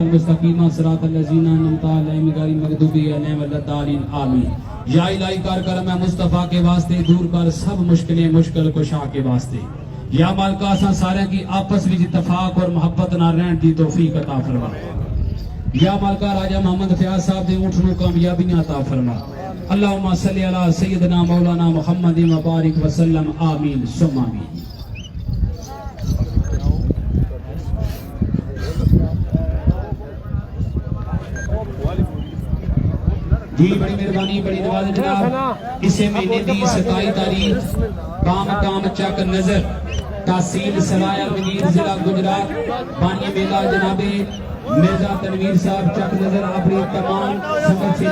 मुस्तकीमा सिरातल लज़ीना अनअमता अलैहिम गैरिल मग़दूबी अलैहिम वलद्दालिन आमीन। या इलाही कर करम मुस्तफा के वास्ते दूर कर सब मुश्किलें मुश्किल कुशा के वास्ते। या मालिका असां सारे की आपस में इत्तफाक और मोहब्बत ना रहन दी तौफीक अता फरमा। या मालिका राजा मोहम्मद फयाज साहब दे ऊँट नूं कामयाबियां अता फरमा। अल्लाहुम्मा सल्ली अला सय्यदना मौलाना मुहम्मद व बारिक वसल्लम आमीन सुम्मा आमीन। जी बड़ी मेहरबानी बड़ी नवाज़ जनाब। इसे महीने की 27 तारीख काम चक नजर तहसील सराय वजीर जिला गुजरात बानी मेला जनाबे मिर्जा तनवीर साहब चक नजर अपनी तमाम संगत से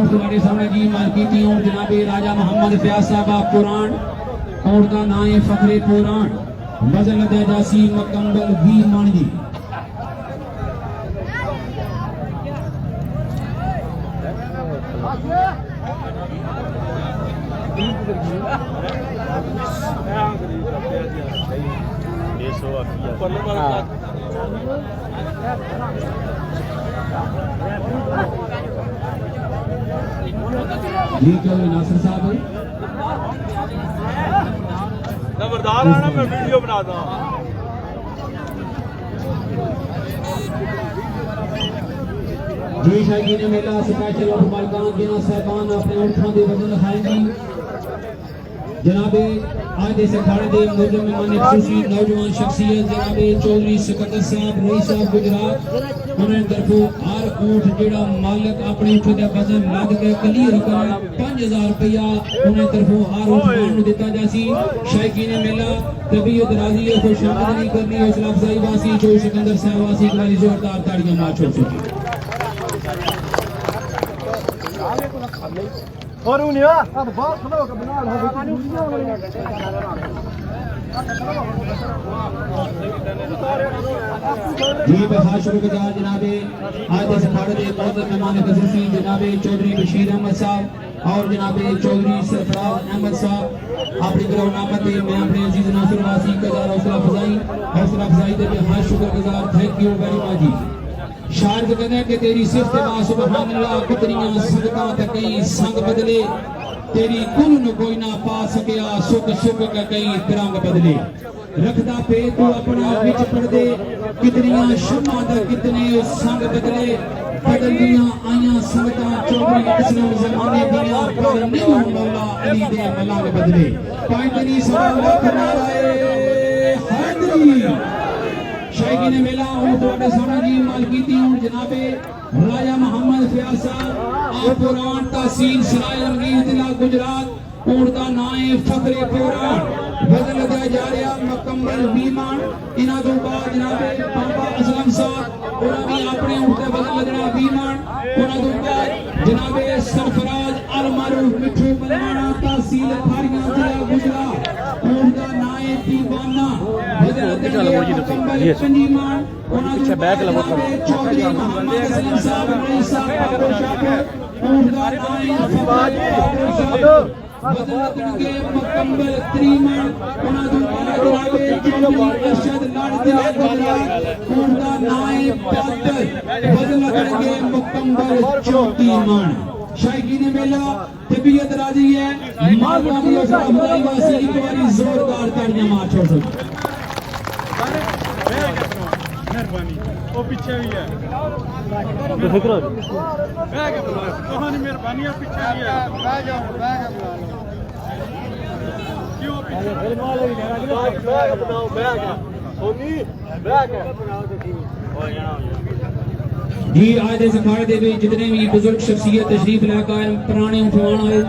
तुम्हारे सामने जी मार्केटी और जनाबे राजा मोहम्मद फयाज साहब पुराण और का नाए फखरे पुराण मजल जासी मकम्बल भी मान जी। जी क्यों नासिर साहब खबरदार आना मैं वीडियो बनाता हूँ। जी शायकीन मेला स्पेशल और मालकान के साहबान अपने उठां दे वजन खाएंगी जनाबे आज इस अखाड़े दे मौजूद मेहमान खुशी नौजवान शख्सियत जनाबे चौधरी सिकंदर साहब रईस साहब गुजरात उन्हें तरफों हर ऊँट जेड़ा मालिक अपने ऊँट का वजन लद के कली रकम 5000 रुपया उन्हें तरफों हर ऊँट को दिता जासी। शायकीन मेला तबीयत राजी है खुश आमदनी करनी हौसला अफजाई वासी जो सिकंदर साहब वासी वाली जोरदार ताड़ियां मार छोड़ सके। और उन्हें अब बात सुनो कि बना जी बहार शुक्रगुजार जनाबे आज इस अखाड़े के मौजूद मेहमान खसूसी जनाबे चौधरी बशीर अहमद साहब और जनाबे चौधरी सरफराज अहमद साहब अपनी ग्रहनामत मैं अपने अजीज नासिर वासी का हौसला अफजाई दे बहार शुक्रगुजार। थैंक यू वेरी मच जी। शायद कहते कि तेरी सिफ्त बा सुभान अल्लाह कुतरियां सदका तकई संग बदले तेरी कुल न कोई ना पा सकिया सुख सुख का कई तिरंग बदले रखदा पे तू अपना विच पड़दे कितनियां शम्मा दा कितने संग बदले बदलियां आया संगता चौधरी इस्लाम जमाने दियां पर नहीं मौला अली दे मलाल बदले पायदनी सलाम नाराए हैदरी। शायकीन मेला और तुम्हारे सामने जी मालकीती और जनाबे राजा मोहम्मद फयाज साहब पुराण तहसील सराय वजीर जिला गुजरात और का नाए फखरे पुराण बदल दिया जा रहा मुकम्मल बीमान इन्हां तो बाद जनाबे बाबा असलम साहब और भी अपने उठते बदल देना बीमान उन्हां तो बाद जनाबे सरफराज अल मारूफ मिठू बनवाना तहसील खारियां जिला गुजरात और का नाए दीवाना बदल दिया मुकम्मल पंजीमान उन्हां तो बैक लगो चौधरी मोहम्मद असलम साहब रईस साहब और शाह और का नाए फवाद बदलके मुकम्मल त्रीमान उन्हां दो जनाबे चौधरी अरशद लाड़ दिला गुजरात उनका नाए पातर बदलके मुकम्मल 34 मान। शायकीन मेला तबीयत राजी है मालवा की अफजाई वासी एक बारी जोरदार ताड़ियां मार छोड़ दो। मेहरबानी वो पीछे भी है बेफिक्र बैग कहानी मेहरबानी है पीछे भी है बैग क्यों पीछे बैग बनाओ बैग सोनी बैग बनाओ तो जी आज इस अखाड़े दे विच जितने भी बुजुर्ग शख्सियत तशरीफ लेकर आए पुराने उठवाण आए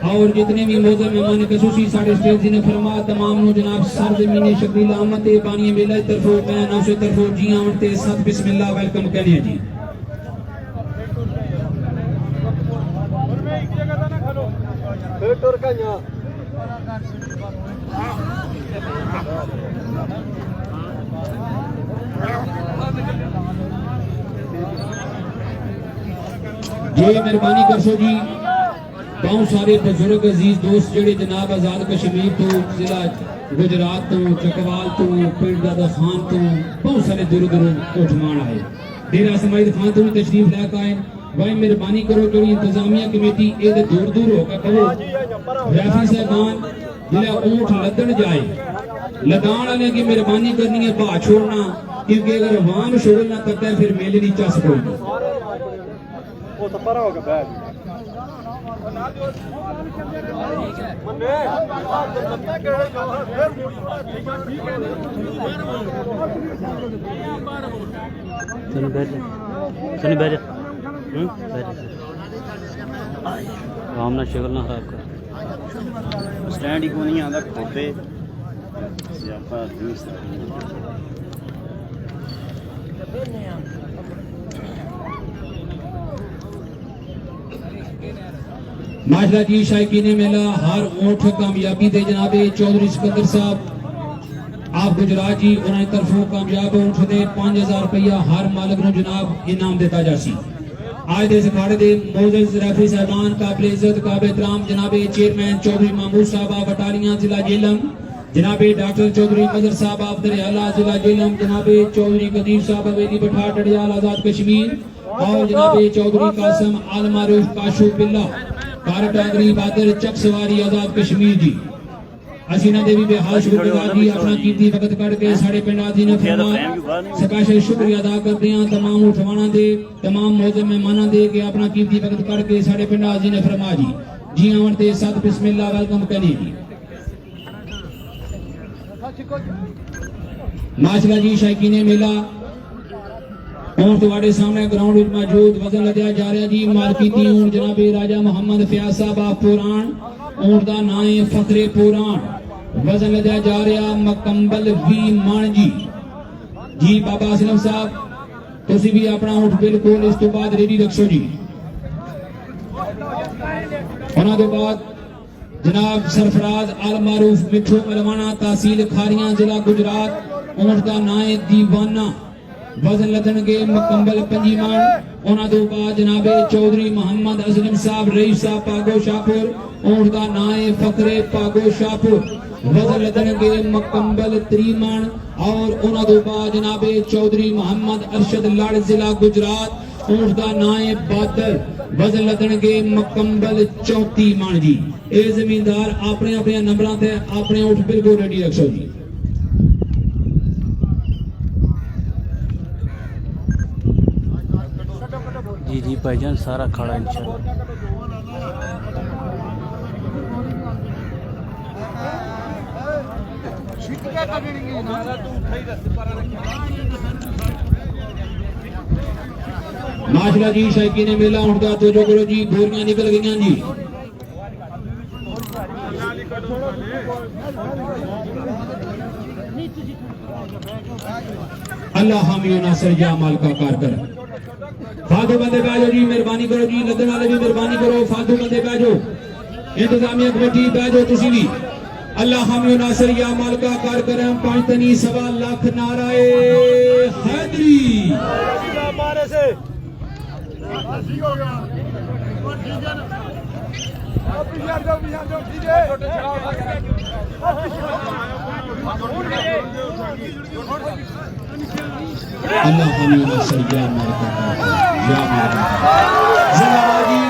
और जितने भी मौजूद मेहमान खसूसी साढ़े स्टेज ने फरमा तमाम नो जनाब सर जमीने शकील अहमद बानी मेला तरफों मैं नौशे तरफों जी आवन ते सत बिस्मिल्लाह वेलकम कहने जी। फिर टुर कहिया जी मेहरबानी करसो जी बहुत सारे बुजुर्ग अजीज दोस्त जेडे जनाब आजाद कश्मीर तो जिला गुजरात तो चकवाल तो पिंड दादा खान तो बहुत सारे दूर दूर कोठमान आए डेरा समाइद खान तो भी तशरीफ लैके आए भाई मेहरबानी करो जो इंतजामिया कमेटी ये दूर दूर होकर कहो रैफी साहबान जिला ऊंट लदन जाए लदान वाले की मेहरबानी करनी है भाव छोड़ना क्योंकि अगर वाम शुगल ना करता है फिर मेले नहीं चस पड़ेगी वो तो परा होगा बैग सुन बैठ आम ना शक्ल ना खराब कर स्टैंड ही को नहीं आता खोपे सियापा माजरा जी शायकीन मेला हर ऊंट कामयाबी दे जनाबे चौधरी सिकंदर साहब आप गुजरात जी उन्होंने तरफों कामयाब ऊंट दे 5000 रुपया हर मालिक नु जनाब इनाम देता जासी आज दे अखाड़े दे मोअज़्ज़ज़ रैफी साहबान काबिल इज्जत काबिल एहतराम जनाबे चेयरमैन चौधरी महमूद साहब बटालियां जिला जेलम जनाबे डॉक्टर चौधरी मदर साहब आप दरियाला जिला जेलम जनाबे चौधरी कदीर साहब हवेली बठार डडियाल आजाद कश्मीर और जनाबे चौधरी कासिम आल मारूफ काशू बिल्ला कारटागरी बादर चक सवारी आजाद कश्मीर जी असीना देवी बेहाल शुक्रगुजार जी अपना कीमती वक्त कढ़ के साडे पिंड आदि ने फरमा स्पेशल शुक्रिया अदा करते हैं तमाम उठवाना दे तमाम मौजूद मेहमानां दे के अपना कीमती वक्त कढ़ के साडे पिंड आदि ने फरमा जी आवन ते साथ बिस्मिल्लाह वेलकम करी जी माशाअल्लाह जी शायकीन मेला और तुम्हारे सामने ग्राउंड में मौजूद वजन लदया जा रहा जी मार्कीती ऊंट जनाबे राजा मोहम्मद फयाज साहब आप पुराण ऊंट का नाम है फखरे पुराण वजन लदया जा रहा मकम्बल वी मान जी बाबा असलम साहब तुसी भी अपना ऊंट बिल्कुल इस तो बाद रेडी रखो जी उन्हां तो बाद जनाब सरफराज आल मारूफ मिठू मलवाना तहसील खारियां जिला गुजरात ऊंट का नाम है दीवाना वजन लदन के मुकम्मल पंजीमान उन्हां तो बाद जनाबे चौधरी मोहम्मद असलम साहब रईस साहब पागो शाहपुर ऊंट का नाम है फखरे पागो शाहपुर वजन लदन के मुकम्मल त्रीमान और उन्हां तो बाद जनाबे चौधरी मोहम्मद अरशद लाड़ जिला गुजरात ऊंट का नाम है बादल वजन लदन के मुकम्मल 34 मान जी ये जमींदार अपने अपने नंबरों से अपने ऊंट बिल्कुल रेडी रखो जी जी भाईजान सारा खड़ा इंशाल्लाह माशाअल्लाह जी शायकीन मेला उनका तो जो करो जी बोरियां निकल गई जी अल्लाह हामी नासर या माल का कार कर फालतू बंदे बैठो जी मेहरबानी करो जी लदन वाले भी मेहरबानी करो फालतू बंदे बैठो इंतजामिया कमेटी बैठो तुसी भी अल्लाह हामी नासर या माल का कार करम 5 तनी 1.25 लाख नाराए हैदरी मारे से अल्लाह हमें नासर या माल का कार कर या माल जिंदाबाद जी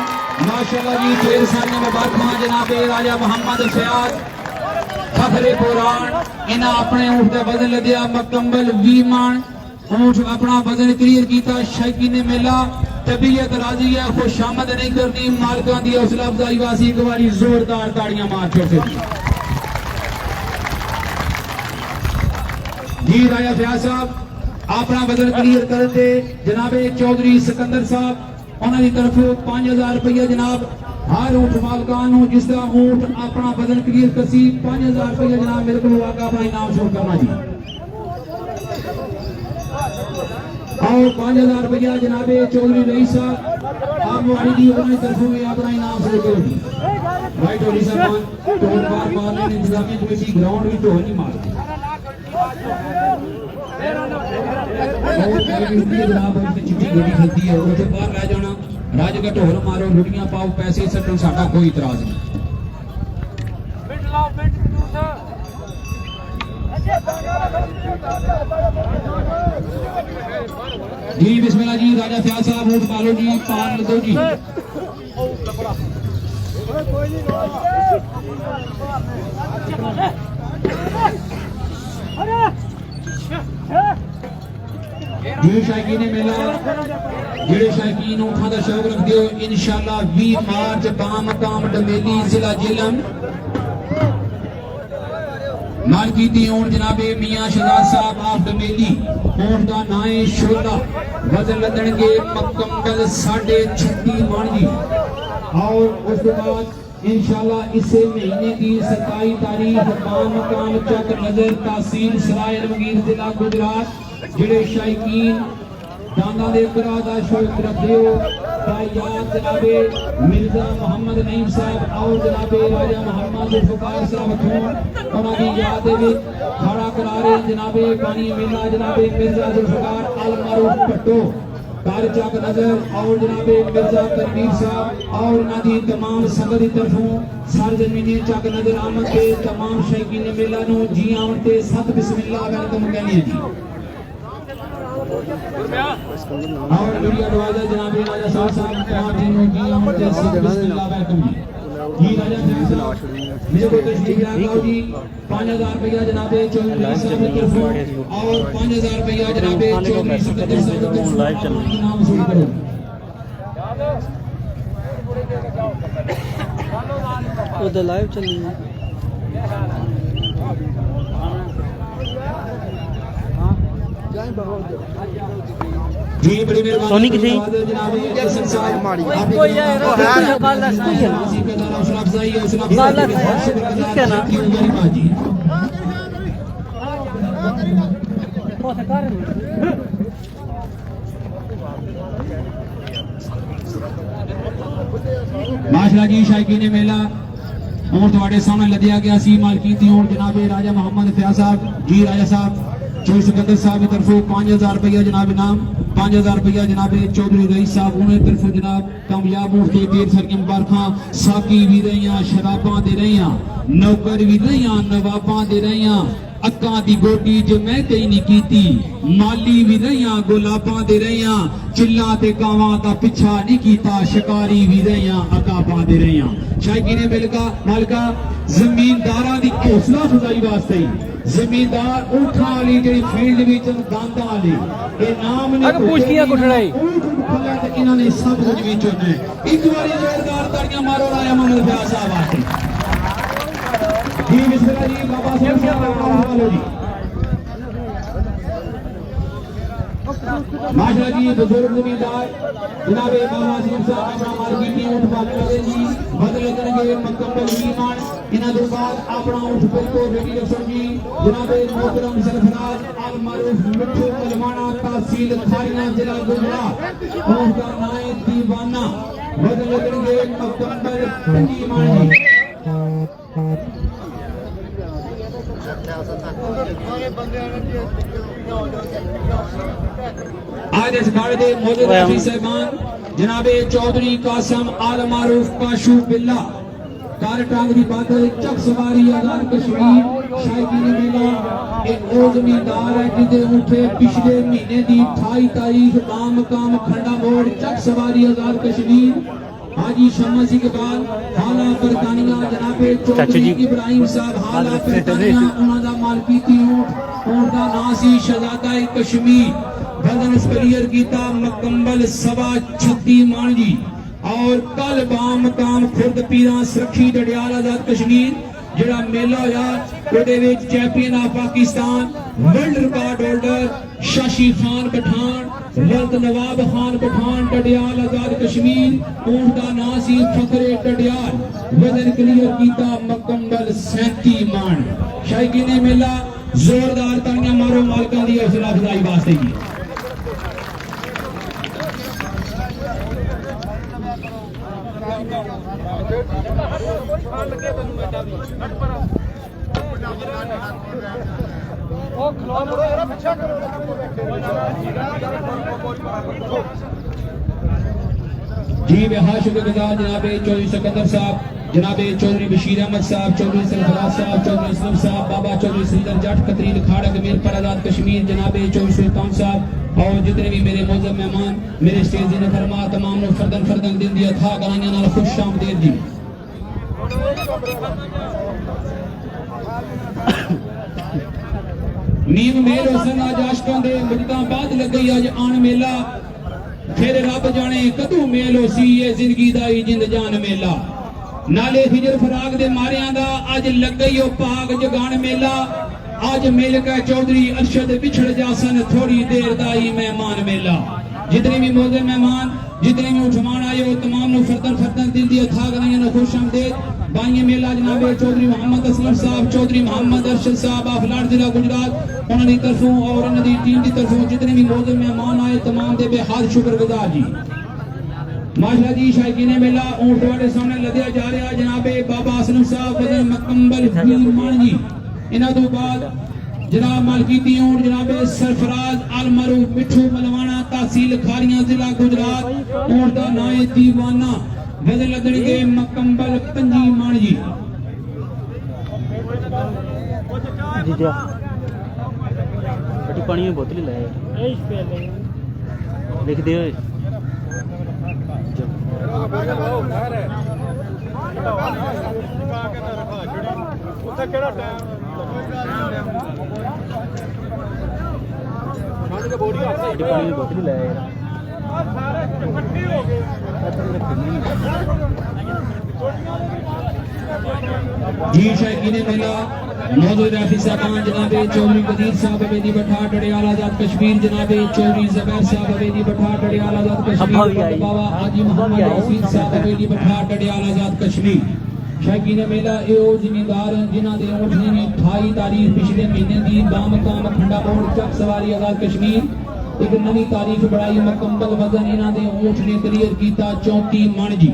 माशाअल्लाह जी ढेर सारी मुबारकां जनाबे राजा मोहम्मद फयाज फखरे पुराण इन्हें अपने ऊंट का वजन लदिया मुकम्मल 20 मान ऊंट अपना वजन क्लियर किया शायकीन मेला तबीयत राजी है खुशामद नहीं करनी मालकां दी हौसला अफजाई वासी एक बारी जोरदार ताड़ियां मार छोड़े जी राजा फयाज साहब अपना वजन क्लियर करते जनाबे चौधरी सिकंदर साहब उन्होंने तरफ 5000 रुपया जनाब हर ऊंट मालकान जिसका ऊंट अपना वजन क्लियर कसी 5000 रुपया जनाब मेरे को आका अपना इनाम शुरू करना जी और 5000 रुपया जनाबे चौधरी रईस साहब आप मोहाली दी अपनी तरफों में अपना इनाम शुरू करो भाई टोली साहब टोल बार मारने इंतजामी कमेटी ग्राउंड भी ढोल नहीं मारती जनाब चिट्ठी गोली खेलती है उसे बाहर लै जाना राज का ढोल मारो लुटियां पाओ पैसे सट्टन साडा कोई इतराज नहीं जी बिस्मिल्लाह जी राजा फयाज साहब ऊँट पालो जी पान दो जी जी शायकीन मेला जेड़े शायकीन ऊँटा का शौक रखते हो इंशाअल्लाह 20 मार्च बामकाम डमेली जिला जेलम मालकीती ऊँट जनाबे मियां शहजाद साहब आप डमेली ऊँट का नाए शोला वजन लदणगे मुकम्मल 36.5 मन जी और उसके बाद इंशाअल्लाह इसे महीने की 27 तारीख बामकाम चक नजर तहसील सराय अलमगीर जिला गुजरात जेड़े शायकीन दाना दे करा दा शौक रखते हो याद जनाबे मिर्जा मोहम्मद नईम साहब और जनाबे राजा मोहम्मद जुल्फकार साहब उन्होंने याद खड़ा करा रहे जनाबे पानी मेला जनाबे मिर्जा जुल्फकार अल मारूफ भट्टो कार चक नजर और जनाबे मिर्जा करमीर साहब और इन्होंने तमाम संगत की तरफों सरजमीनी चक नजर आमद के तमाम शायकीन मेला नूं जी आउण ते सत बिस्मिल्लाह वेलकम कहने जी और मीडिया दरवाजा जनाब राजा साहब पार्टी में की आमद से बिस्मिल्लाह वेलकम जी राजा साहब मेरे को तशरीफ लाओ जी 5000 रुपया जनाबे चौधरी साहब की तरफ और 5000 रुपया जनाबे चौधरी सिकंदर साहब की तरफ लाइव चल रही है नाम शुरू करो वो तो लाइव चल रही है जी बड़ी मेहरबानी सोनी किसी माशाल्लाह जी शायकीन मेला और तुम्हारे सामने लदिया गया सी मालकीती और जनाबे राजा मोहम्मद फयाज साहब जी राजा साहब चौधरी सिकंदर साहब की तरफों 5000 रुपया जनाब इनाम 5000 रुपया जनाबे चौधरी रईस साहब उन्हें तरफों जनाब कामयाब होते ढेर सारियां मुबारखां साकी भी रहियां शराबां दे रहियां नौकर भी रहियां नवाबां दे रहियां अक्कां दी गोडी जो मैं कहीं नहीं कीती माली भी रहियां गुलाबां दे रहियां चिल्ला ते कावां दा पिछा नहीं कीता शिकारी भी रहियां अकाबां दे रहियां शायकीन मिलका मालका जमींदारां दी हौसला अफजाई वास्ते जमींदार ऊँटा वाली जी फील्ड विच दांदा वाली ये नाम ने पूछ किया कुठड़ाई ते इन्होंने सब कुछ भी चुना है एक बार जोरदार तालियां मारो राजा मोहम्मद फयाज साहब वास्ते जी बिस्मिल्लाह जी बाबा साहब जी माशाल्लाह जी बुजुर्ग जमींदार जनाबे बाबा साहब अपना मार्केटी ऊँट पालने वाले जी बदले करेंगे मुकम्मल ईमान इन्हां दे बाद अपना ऊँट बिल्कुल रेडी रखो जी जनाबे मोहतरम सरफराज अल मारूफ मिठू मलवाना तहसील खारियां जिला गुजरात ऊँट का नाम है दीवाना बदले करेंगे मुकम्मल ईमान जी आज इस अखाड़े के मौजूद हाफिज साहबान जनाबे चौधरी कासम आल मारूफ काशू बिल्ला कार टांगरी बादल चक सवारी आजाद कश्मीर शायकीन मेला एक और जमींदार है जिसे उठे पिछले महीने की 28 तारीख बामकाम खंडा मोड़ चक सवारी आजाद कश्मीर हाजी शम्मा सिंह के बाद हाला बरतानिया जनाबे चौधरी इब्राहिम साहब हाला बरतानिया उन्होंने मालकीती ऊँट का नाम सी शहजादा कश्मीर वजन क्लियर किया मुकम्मल 36.5 मन जी और कल बामकाम खुर्द पीरा सुरखी डडियाल आजाद कश्मीर जड़ा मेला होया ओदे विच champion of Pakistan world record holder Shashi Khan Pathan वल्द नवाब खान पठान डडियाल आजाद कश्मीर ऊँट का नाम सी फखरे डडियाल वजन क्लियर किया मुकम्मल 37 मन शायकीन मेला जोरदार तालियां मारो मालकां दी हौसला अफजाई वास्ते जी जी बेहद शुक्रगुजार जनाब चौधरी सिकंदर साहब, जनाब चौधरी बशीर अहमद साहब, चौधरी सरफराज साहब, चौधरी असलम साहब, बाबा चौधरी श्रीधर जट कतरील खाड़ा कमीर पर आजाद कश्मीर, जनाब चौधरी सुल्तान साहब और जितने भी मेरे मौजूद मेहमान मेरे स्टेज ने फरमा तमाम लोग फर्दन फर्दन दिन दी अथा गलाइयां नाल खुश आमदीद जी। नीम मेल हुसन आज आशकां दे मुद्दां बाद लग गई अज आन मेला, फिर रब जाने कदों मेल होसी ये जिंदगी दा ही जिंद जान मेला, नाले हिजर फराग दे मारियां दा अज लग गई ओ भाग जगान मेला, आज मेल का चौधरी अरशद बिछड़ जासन थोड़ी देर दा ही मेहमान मेला। जितने भी मौजूद मेहमान जितने भी उठमान आए हो तमाम नु फर्दन फर्दन दिल दी अथा गलाइयां ना खुश आमदीद। बाई मेला जनाब चौधरी मोहम्मद असलम साहब, चौधरी मोहम्मद अरशद साहब अफलाट जिला गुजरात उन्होंने तरफों और उन्होंने टीम की तरफों जितने भी मौजूद मेहमान आए तमाम दे बेहद शुक्रगुजार जी। माशाअल्लाह जी शायकीने मेला ऊंट वाले सामने लदया जा रहा जनाब बाबा असलम साहब वजन मुकम्मल फीमान जी। इन्हां तो बाद जनाब मालकीती ऊंट जनाब सरफराज अल मरूफ मिठू मलवाना तहसील खारियां जिला गुजरात ऊंट दा नाम है दीवाना वजन लदणगे मुकम्मल 5 मान जी। जीजा बड़ी पानी में बोतल लाए लिख दे पानी में बोतल लाए जी शायकीने मेला मौजूद राफी साहबान जनाब चौधरी कदीर साहब अबेदी बठार डडियाल आजाद कश्मीर, जनाब चौधरी ज़ुबैर साहब अबेदी बठार डडियाल आजाद कश्मीर, बाबा हाजी मोहम्मद हसीन साहब अबेदी बठार डडियाल आजाद कश्मीर। शायकीने मेला ए ओ जिम्मेदार हैं जिन्हां दे उठने ने 28 तारीख पिछले महीने दी बामकाम खंडा बोर्ड चक सवारी आजाद कश्मीर एक नवी तारीख बढ़ाई मुकम्मल वजन इन्हां दे ऊंट ने क्लियर कीता 34 मन जी।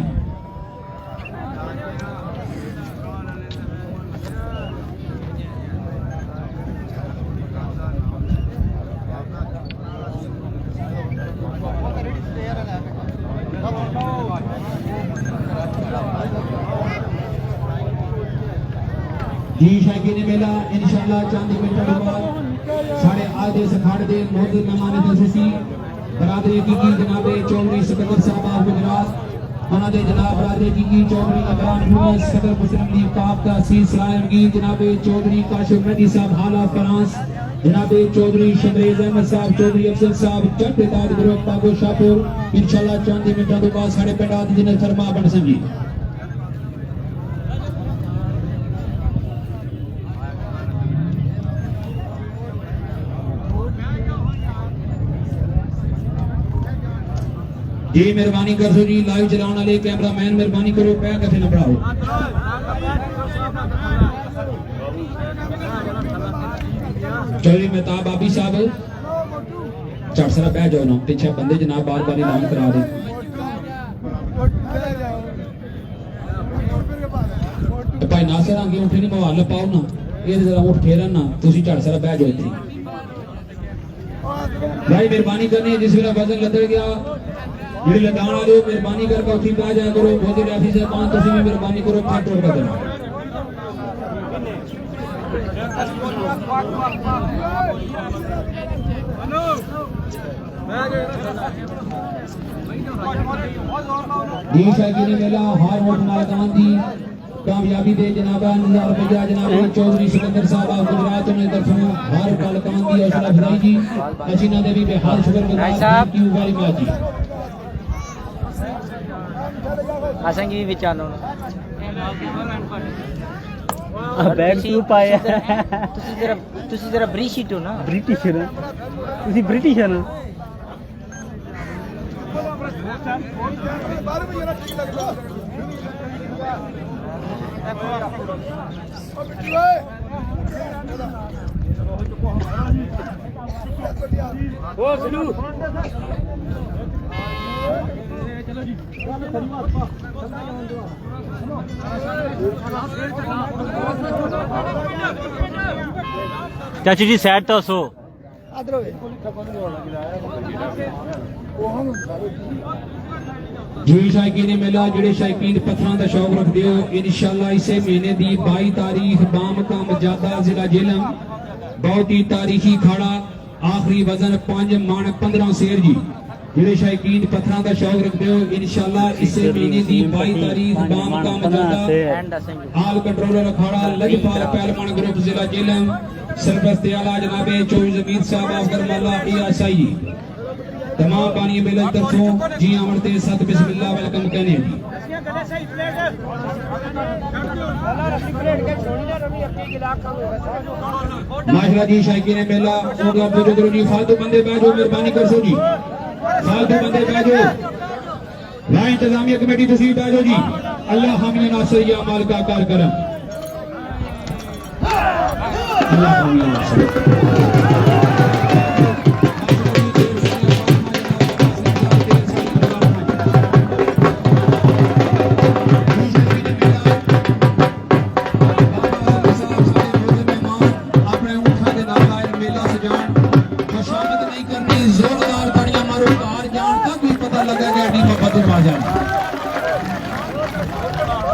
जी शायकीने मेला इंशाअल्लाह चंद मिनट बाद साढ़े आज दे सखाड़ दे मौजूद मेहमान खसूसी बरादरी की जनाब चौधरी सिकंदर साहब गुजरात उन्होंने जनाब बरादरी की चौधरी इमरान हुसैन सदर मुस्लिम लीग पाक तहसील सलाम की जनाब चौधरी काशिफ मेहदी साहब हाला फ्रांस, जनाब चौधरी शमरेज अहमद साहब, चौधरी अफजल साहब चट ताज ग्रुप पागो शाहपुर इंशाअल्लाह चंद मिनट बाद साढ़े पिंड आदि जिन्हें फरमा बन संगी। जी मेहरबानी कर सो जी लाइव चलाने वाले कैमरामैन मेहरबानी करो पैर कथे न बढ़ाओ। चौधरी मेहताब आबी साहब चट सरा बह जाओ ना पीछे बंदे जनाब बार बार ऐलान करा दे। भाई नासर आगे उठे नहीं मोबाइल पाओ ना ये जरा उठ फेरन ना तुसी चट सरा बह जाओ इतनी भाई मेहरबानी करनी जिस वेला वजन लद गया जी लदान वाले मेहरबानी करके उठी पा जाया करो बहुत राफी साहबान तुसी भी मेहरबानी करो फिर टोल कर देना। जी शायकीने मेला हार वोट मालकान दी कामयाबी दे जनाब निज़ार भैया जनाब चौधरी सिकंदर साहब गुजरात ने तरफों हार मालकान दी हौसला अफजाई जी असीना दे भी बेहाल शुक्रगुजार की उगाई माजी आसंगी भी विचारो बैग क्यों पाया ਤੁਸੀਂ ਜਰਾ ਬ੍ਰਿਟਿਸ਼ ਹੋ ਨਾ ब्रिटिश है ना ਤੁਸੀਂ ब्रिटिश है ना ओ सुनो चाची जी सैड तो सो जी शायकीन मेला जेडे शायकीन पत्थरों का शौक रखते हो इंशाल्लाह इसे महीने की 22 तारीख बामकाम जादा जिला जेलम बहुत ही तारीखी खाड़ा आखिरी वजन 5 मन 15 शेर जी जेडे शायकीन पत्थरों का शौक रखते हो इंशाल्लाह इसे महीने की 22 तारीख बामकाम जादा आल कंट्रोलर अखाड़ा लजपाल पहलवान ग्रुप जिला जेलम सरबस्त आला जनाबे चौबीस जमीन साहब अफगरमाला ईएसआई तमाम पानी मेले तरफों जी आमरते सत बिस्मिल्लाह वेलकम कहने माशरा जी शायकीन मेला होगा बुजुर्ग जी फालतू बंदे बैठो मेहरबानी कर सो जी फालतू बंदे बैठो ला इंतजामिया कमेटी तुसी बैठो जी अल्लाह हामी नासर या माल का कार करम अल्लाह हामी नासर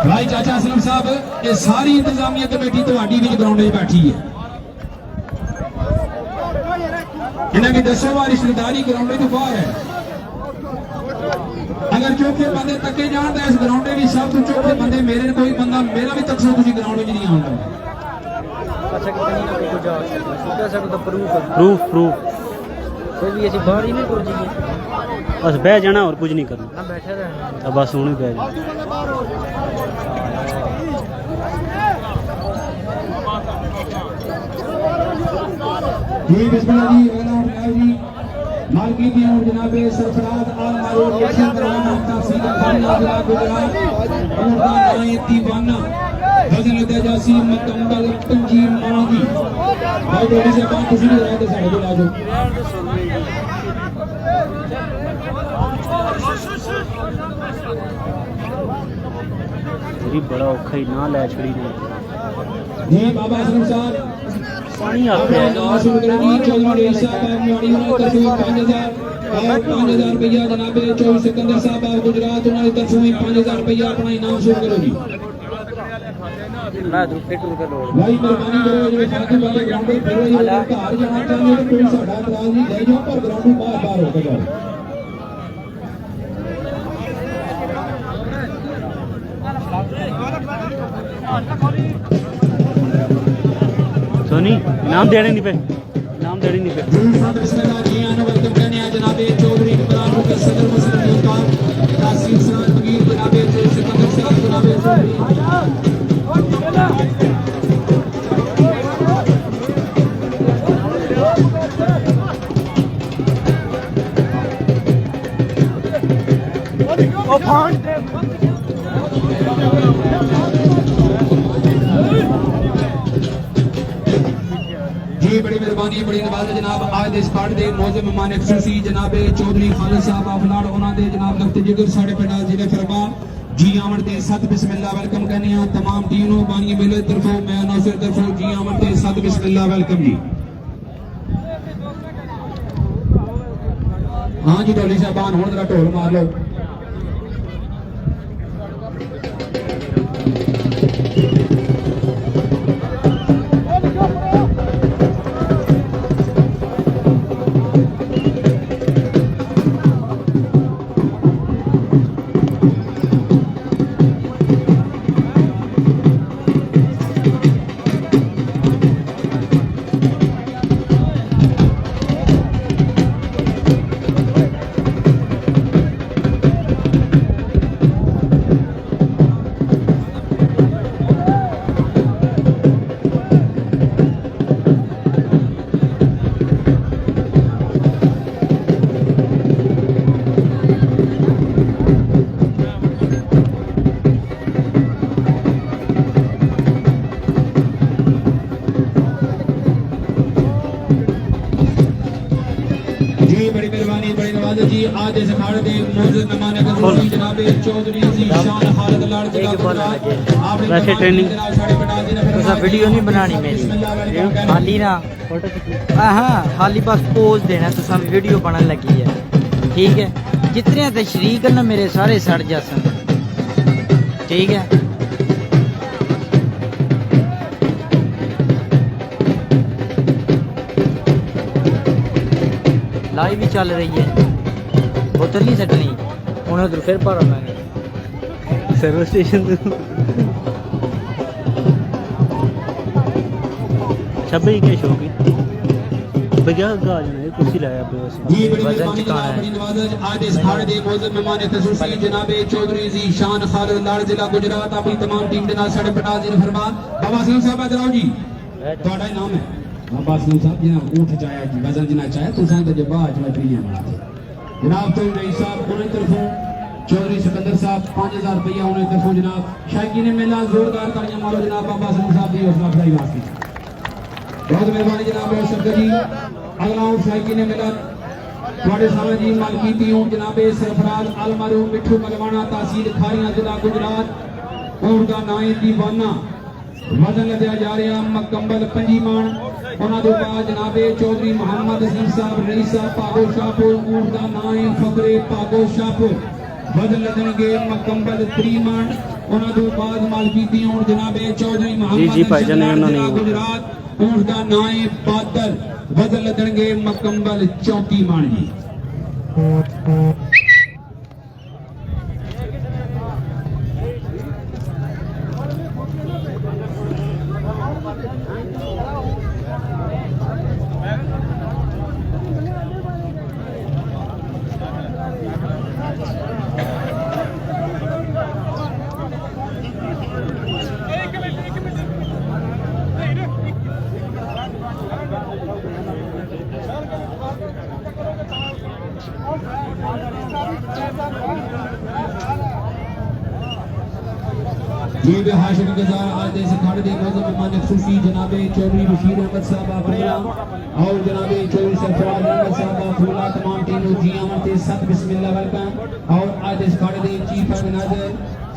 भाई चाचा असलम साहब ये सारी इंतजामिया कमेटी ਤੁਹਾਡੀ ਵਿੱਚ ग्राउंड में बैठी है इन्हें की दसो बार रिश्तेदारी ग्राउंड तो बाहर है अगर चौथे बंदे तके जान तो इस ग्राउंड में सब तो चौथे बंदे मेरे कोई बंदा मेरा भी तक सो ग्राउंड में नहीं आऊंगा प्रूफ प्रूफ कोई भी ऐसी बाहर ही नहीं कर दी बस बह जाना और कुछ नहीं करना ना बैठे रहना तो बस हूँ ही बह जाना जी बिस्मिल्लाह जी अगला जी मालकी की और जनाबे सरफराज आल मारूफ यकीन करवाना तहसील खाना जिला गुजरात और दाई दीवाना फजल दजासी मुकम्मल तंजीम मांगी भाई डोली से बात किसी ने राय दे साडे को लाजो तेरी बड़ा औखा ही ना लै छड़ी ने जी बाबा असलम साहब पानी आ अपना नाम शुरू करें जी चौधरी साहब आप न्याड़ी उन्होंने तरफों 5000 और 5000 रुपया जनाबे 24 सिकंदर साहब आप गुजरात उन्होंने तरफों 5000 रुपया अपना इनाम शुरू करो जी मैं रुपए टूर का लोड भाई मेहरबानी करो जो फालतू वाले ग्राउंड में फिर ये घर जाना चाहते हो कोई साडा इतराज नहीं ले जाओ पर ग्राउंड बाहर बाहर होकर जाओ सोनी इनाम देने नहीं पे इनाम देने नहीं पे बिस्मिल्लाह जी आने वेलकम करने हैं जनाबे चौधरी इमरान मुके सदर मुस्लिम लीग का तासीर सराज फकीर जनाबे सिकंदर साहब जनाबे जी बड़ी मेहरबानी बड़ी नवाज जनाब आज इस पार्ट दे मौजूद मेहमान खुसूसी जनाबे चौधरी खालिद साहब अफलाड़ उन्हां दे जनाब लफ्त जिगर साडे पिंड जिले फरमान जी आमन ते सत बिस्मिल्लाह वेलकम कहने हैं तमाम टीनों बानी मेले तरफों मैं नासिर तरफों जी आमन ते सत बिस्मिल्लाह वेलकम जी हाँ जी ढोली साहबान हुण जरा ढोल मार लो आज इस अखाड़े दे मौजूद मेहमान खसूसी जनाब चौधरी ज़ीशान खालिद लाड़ जिला गुजरात वैसे ट्रेनिंग तुसा वीडियो नहीं बनानी मेरी हाली ना हाँ हाली बस पोज देना तुसा वीडियो बनने लगी है ठीक है जितने तशरीक ना मेरे सारे सड़ जासन ठीक है लाइव भी चल रही है बोतल नहीं सटनी उन्हें तो फिर भरा मैं सर्विस स्टेशन छब्बी के शो की भैया गाज में कुर्सी लाया पे जी बड़ी मेहरबानी जनाब बड़ी नवाज़ आज इस अखाड़े दे मौजूद मेहमान खसूसी जनाब चौधरी ज़ीशान खालिद लाड़ जिला गुजरात अपनी तमाम टीम के नाल साडे पटाजी फरमान बाबा सिंह साहब इधर आओ जी ਤੁਹਾਡਾ ਨਾਮ ਹੈ बाबा सिंह साहब जिन्हें ऊँट चाया जी वजन जिन्हें चाया तो सांग जब आज में प्रिय बना जनाब चौधरी साहब उन्हें तरफों चौधरी सिकंदर साहब 5000 रुपया उन्हें तरफों जनाब शायकी ने मेला जोरदार तालियां मारो जनाब बाबा सिंह साहब की हौसला अफजाई वास्ते बहुत मेहरबानी जनाब शब्द जी अगला शायकी ने मेला थोड़े सामने जी मालकीती हूँ जनाब सरफराज अलमारू मिठू मलवाना तहसील खारियां जिला गुजरात उनका नाम दीवाना वजन लदया जा रहा मकम्बल 5 मान उन्होंने बाद जनाबे चौधरी मोहम्मद हसीन साहब रईस साहब पागो शाहपुर ऊँट का नाम फकरे पागो शाहपुर वजन लदणगे मकम्बल 3 मान उन्होंने बाद मालकीती हूँ जनाबे चौधरी मोहम्मद गुजरात ऊँट का नाम बादल वजन लदणगे मकम्बल 34 मान जी जीब हाशिम गुजार आज इस अखाड़े दे मौजूद मेहमान खसूसी जनाबे चौधरी बशीर अहमद साहब अफरीला और जनाबे चौधरी सरफराज अहमद साहब अफरीला तमाम टीम जी आमन ते सत बिस्मिल्लाह वेलकम और आज इस अखाड़े दे चीफ ऑर्गेनाइजर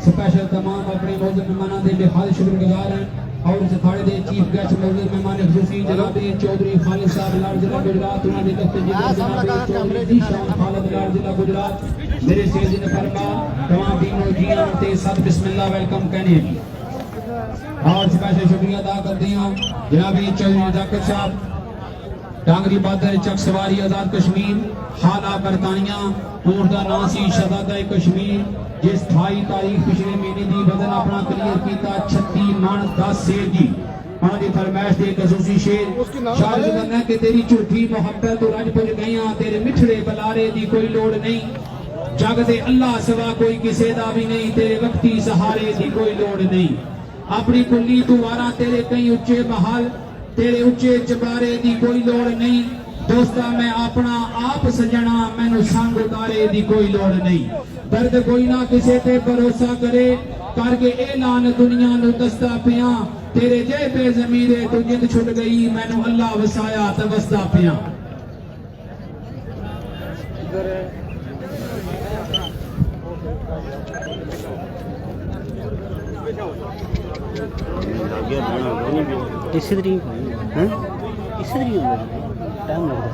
स्पेशल तमाम अपने मौजूद मेहमानों के बेहद शुक्रगुजार हैं और इस अखाड़े दे चीफ गेस्ट मौजूद मेहमान खसूसी जनाबे चौधरी खालिद साहब लाड़ जिला गुजरात उन्होंने दफ्तर जनाबे चौधरी ज़ीशान खालिद लाड़ जिला गुजरात मेरे शेर जी ने फरमा तमाम टीमों जी आमन ते सत बिस्मिल्लाह वेलकम कहने और स्पेशल शुक्रिया अदा करते हैं जनाबी चौधरी जाकिर साहब टांगरी बादल चक सवारी आजाद कश्मीर हाला बरतानिया ऊँट का नाम सी शहजादा कश्मीर जिस 28 तारीख पिछले महीने की वजन अपना क्लियर किया 36 मन 10 शेर जी उन्होंने फरमाइश दे खसूसी शेर शायद करना कि तेरी झूठी मोहब्बत तो रज पुज गई तेरे मिठड़े बलारे की कोई लोड़ नहीं जग दे अल्लाह सिवा कोई किसी का भी नहीं तेरे वक्ती सहारे की कोई लोड़ नहीं अपनी कुल्ली तू वारा तेरे कई उच्चे महल तेरे उच्चे चबारे की कोई लोड़ नहीं दोस्ता मैं अपना आप सजना मैनू संग उतारे की कोई लोड़ नहीं दर्द कोई ना किसी ते भरोसा करे करके ऐलान दुनिया नू दसदा पिया तेरे जे बेज़मीरे तू जिंद छुट गई मैनू अल्लाह वसाया ते वसदा पिया इसी तरीके टाइम लगता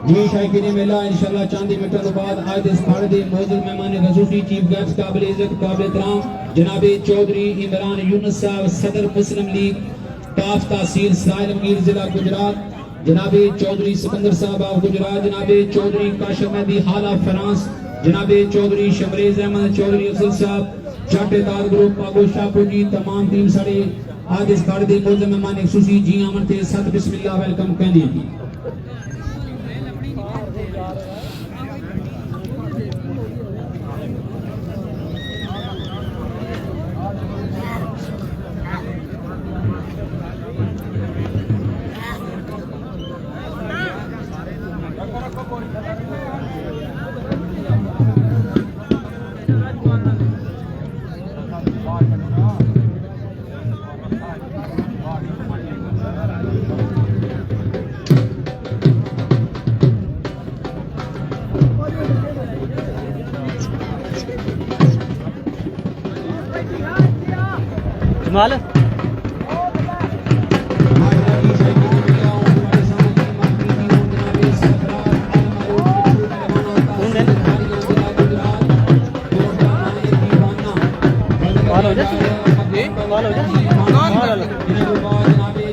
जी शायकीन मेला इंशाल्लाह चांदी मिनटों के बाद आज इस अखाड़े दे मौजूद मेहमान खसूसी चीफ गेस्ट काबिल इज्जत काबिल एहतराम जनाब चौधरी इमरान यूनुस साहब सदर मुस्लिम लीग ताफ तहसील साहिल मीर जिला गुजरात जनाब चौधरी सिकंदर साहब ऑफ गुजरात जनाब चौधरी काशिम मेहदी हाला फ्रांस जनाब चौधरी शमरेज अहमद चौधरी अफजल साहब चाटेदार ग्रुप पागो शाहपुर जी तमाम टीम सारे आज इस अखाड़े दे मौजूद मेहमान खसूसी जी आमन ते सत बिस्मिल्लाह वेलकम कहने जी जमाल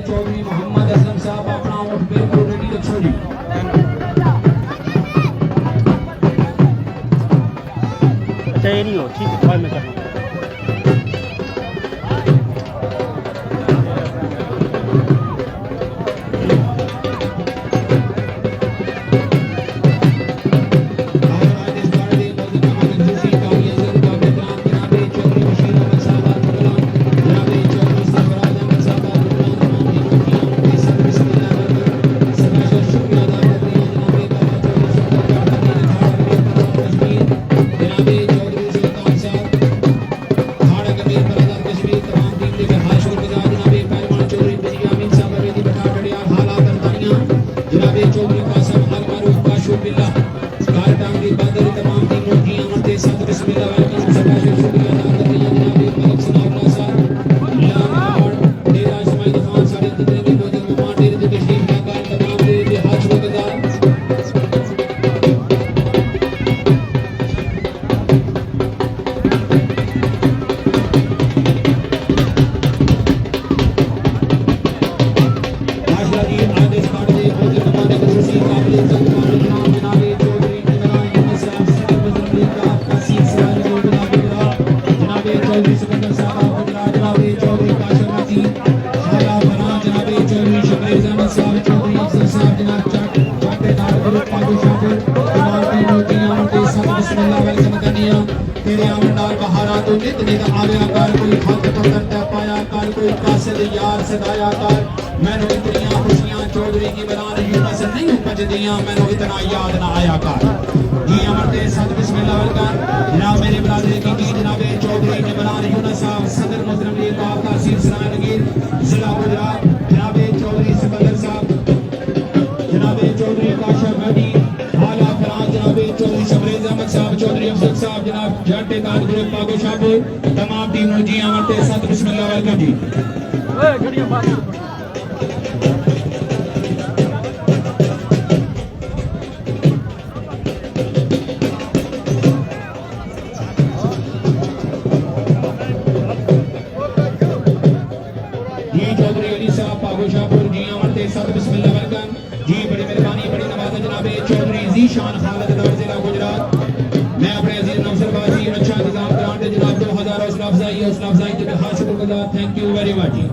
चौधरी मोहम्मद असलम साहब अपना वोट बिल्कुल रेडी रखो जी। अच्छा ये नहीं हो ठीक है मैं करना चौधरी की बना रही बस नहीं उपजदियां मैंने इतना याद ना आया कर जी अमरते सद बिस्मिल्लाह वेलकम जनाब मेरे बरादरी की जनाब चौधरी की बना रही ना साहब सदर मुस्लिम लीग का तहसील सरायनगीर जिला गुजरात जनाब चौधरी सिकंदर साहब जनाब चौधरी काशा मेहदी आला फराज जनाब चौधरी शबरेज अहमद साहब चौधरी अफजल साहब जनाब जट्टेदार ग्रुप पागो शाहपुर तमाम टीमों जी अमरते सद बिस्मिल्लाह वेलकम जी शान खालिद दौर जिला गुजरात मैं अपने अजीज नौसर बाजी अच्छा इंतजाम कराने जनाब 2000 हौसला अफजाई के खास शुक्रगुजार थैंक यू वेरी मच जी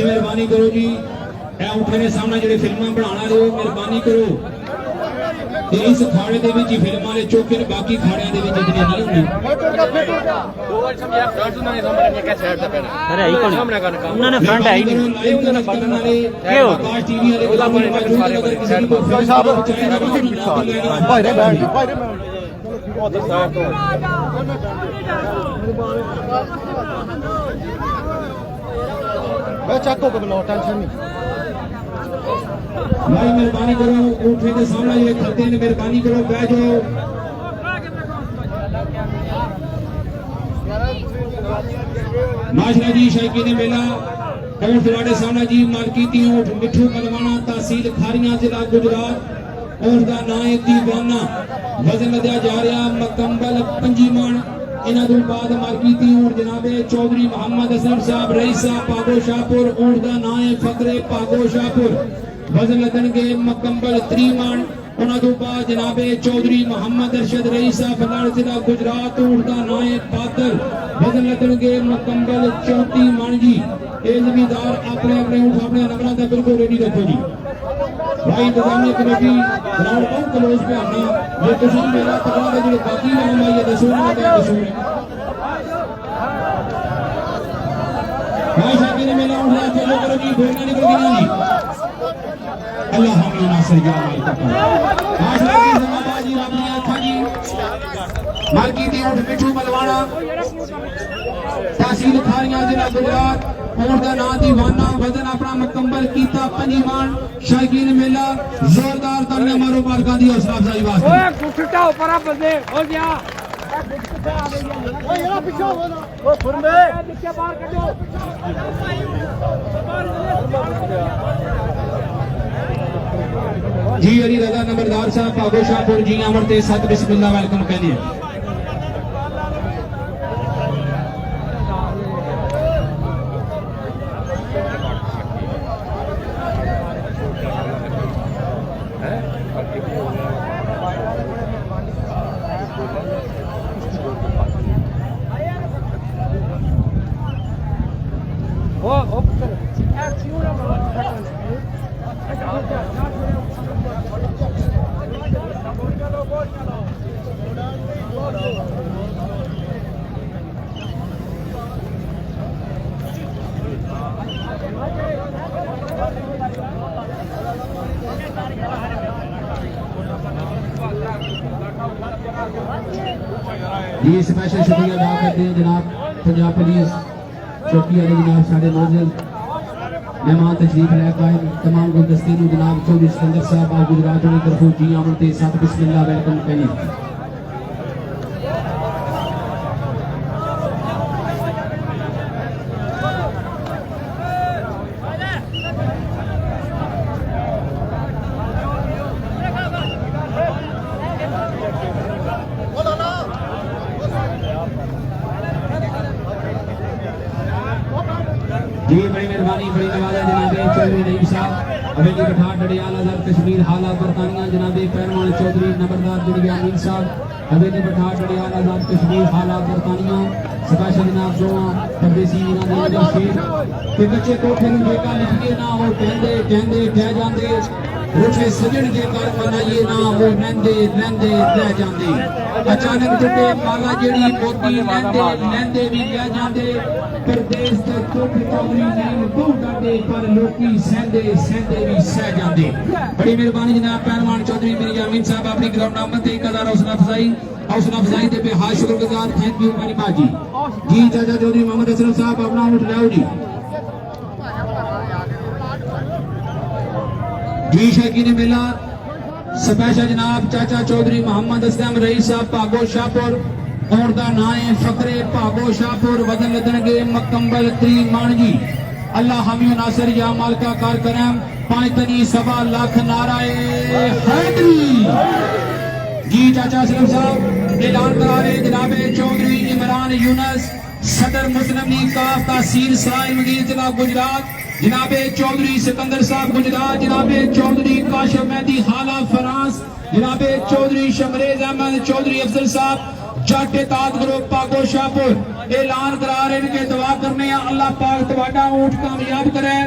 मेहरबानी करो जी उठे ने सामने जो फिल्मां बनाना रहे हो मेहरबानी करो इस खाड़े दे विच फिल्मां दे चौके ने बाकी खाड़ियां दे विच इतने नहीं होंगे अरे आई कौन उन्होंने फ्रंट आई नहीं उन्होंने बटन वाले क्या हो आकाश टीवी वाले ओला बने अगर किसी को साहब बाहर बैठ बहुत साहब तो मैं चेक को करो टेंशन नहीं भाई मेहरबानी करो उठे के सामने ये खड़ते हैं मेहरबानी करो बैठ जाओ माशरा जी शायकीन मेला और तुम्हारे सामने जी मार्कीती ऊंट मिठू मलवाना तहसील खारियां जिला गुजरात और दा नाम है दीवाना वजन लदया जा रहा मुकम्मल 25 मन इन्हां तो बाद मार्कीती ऊंट जनाबे चौधरी मोहम्मद असलम साहब रईस साहब पागो शाहपुर ऊंट दा नाम है फकरे पागो शाहपुर वजन लदनगे मुकम्मल 3 मन उन्हां तो बाद जनाबे चौधरी मोहम्मद अरशद रईस साहब फलाड़ जिला गुजरात ऊंट दा नाम है बादल वजन लदनगे मुकम्मल 34 मन जी ए जमींदार अपने अपने ऊंट अपने नंबरां दा बिल्कुल रेडी रखो जी भाई इंतजामिया कमेटी ग्राउंड बहुत क्लोज पे आना ये तुम मेरा पता है जो बाकी नाम आई है दसूर में क्या दसूर है भाई साहब ने मेरा उठा चलो करो जी बोलना निकल गया जी अल्लाह हम नासिर या मालिक आज की जमाबाजी आपने अच्छा जी मालकी दी ऊंट मिठू मलवाना तहसील खारियां जिला गुजरात ऊंट का नाम दीवाना वजन अपना मुकम्मल कीता 5 मान शायकीन मेला जोरदार तालियां मारो मालकां दी हौसला अफजाई वास्ते ओए गुट्टा ऊपर आ बंदे हो गया ओए यार पीछे हो ना ओ फुरमे नीचे बाहर कढो जी अली रजा नंबरदार साहब भागो शाहपुर जी अमर ते सत बिस्मिल्लाह वेलकम कहने हैं जी स्पेशल शुक्रिया अदा करते हैं जनाब पंजाब पुलिस चौकी वाले जनाब साढ़े नौजल मेहमान तशरीफ लेकर आए तमाम गुलदस्ते को जनाब चौधरी सिकंदर साहब और गुजरात की तरफों जी आमद के साथ बिस्मिल्लाह वेलकम करें जी बड़ी मेहरबानी बड़ी नवाजा जनाबे चौधरी नईम साहब हवेली पठार डडियाल अजहर कश्मीर हाला बरतानिया जनाबे पहलवान चौधरी नंबरदार दुनिया अमीन साहब हवेली पठार डडियाल अजहर कश्मीर हाला बरतानिया स्पेशल जनाब जोआ परदेसी जनाब दे शेर ते बच्चे कोठे नु जेका लिखिए ना वो कहंदे कहंदे कह जांदे रुठे सजण जे कर मनाइए ना वो नंदे नंदे रह जांदे अचानक टुटे माला जेड़ी मोती लैंदे लैंदे भी कह जांदे परदेस ते कोठे चौधरी नीम बहुत डांडे पर लोकी सहंदे सहंदे भी सह जांदे बड़ी मेहरबानी जनाब पहलवान चौधरी मिर्जा अमीन साहब अपनी ग्राउंड आमद ते 1000 हौसला अफजाई ते बेहाद शुक्रगुजार थैंक यू मेरी बाजी जी चाचा चौधरी मोहम्मद असलम साहब अपना उठ लाओ जी शकीन मेला स्पेशल जनाब चाचा चौधरी मोहम्मद असलम रईस साहब भागो शाहपुर और दा नाम है फकरे भागो शाहपुर वजन लदणगे मुकम्मल 3 मान जी अल्लाह हामी नासिर या मालका कार करम 5 तनी 1.25 लाख नाराए हैदरी जी चाचा असलम साहब ऐलान करा रहे जनाबे चौधरी इमरान यूनस सदर मुस्लिम लीग काफ तहसील सराय मगीर जिला गुजरात जनाबे चौधरी सिकंदर साहब गुजरात जनाबे चौधरी काशिफ मेहदी हाला फ्रांस जनाबे चौधरी शमरेज अहमद चौधरी अफजल साहब जाटे ताज ग्रुप पागो शाहपुर ऐलान करा रहे हैं कि दुआ करने अल्लाह पाक तुहाडा ऊंट कामयाब करे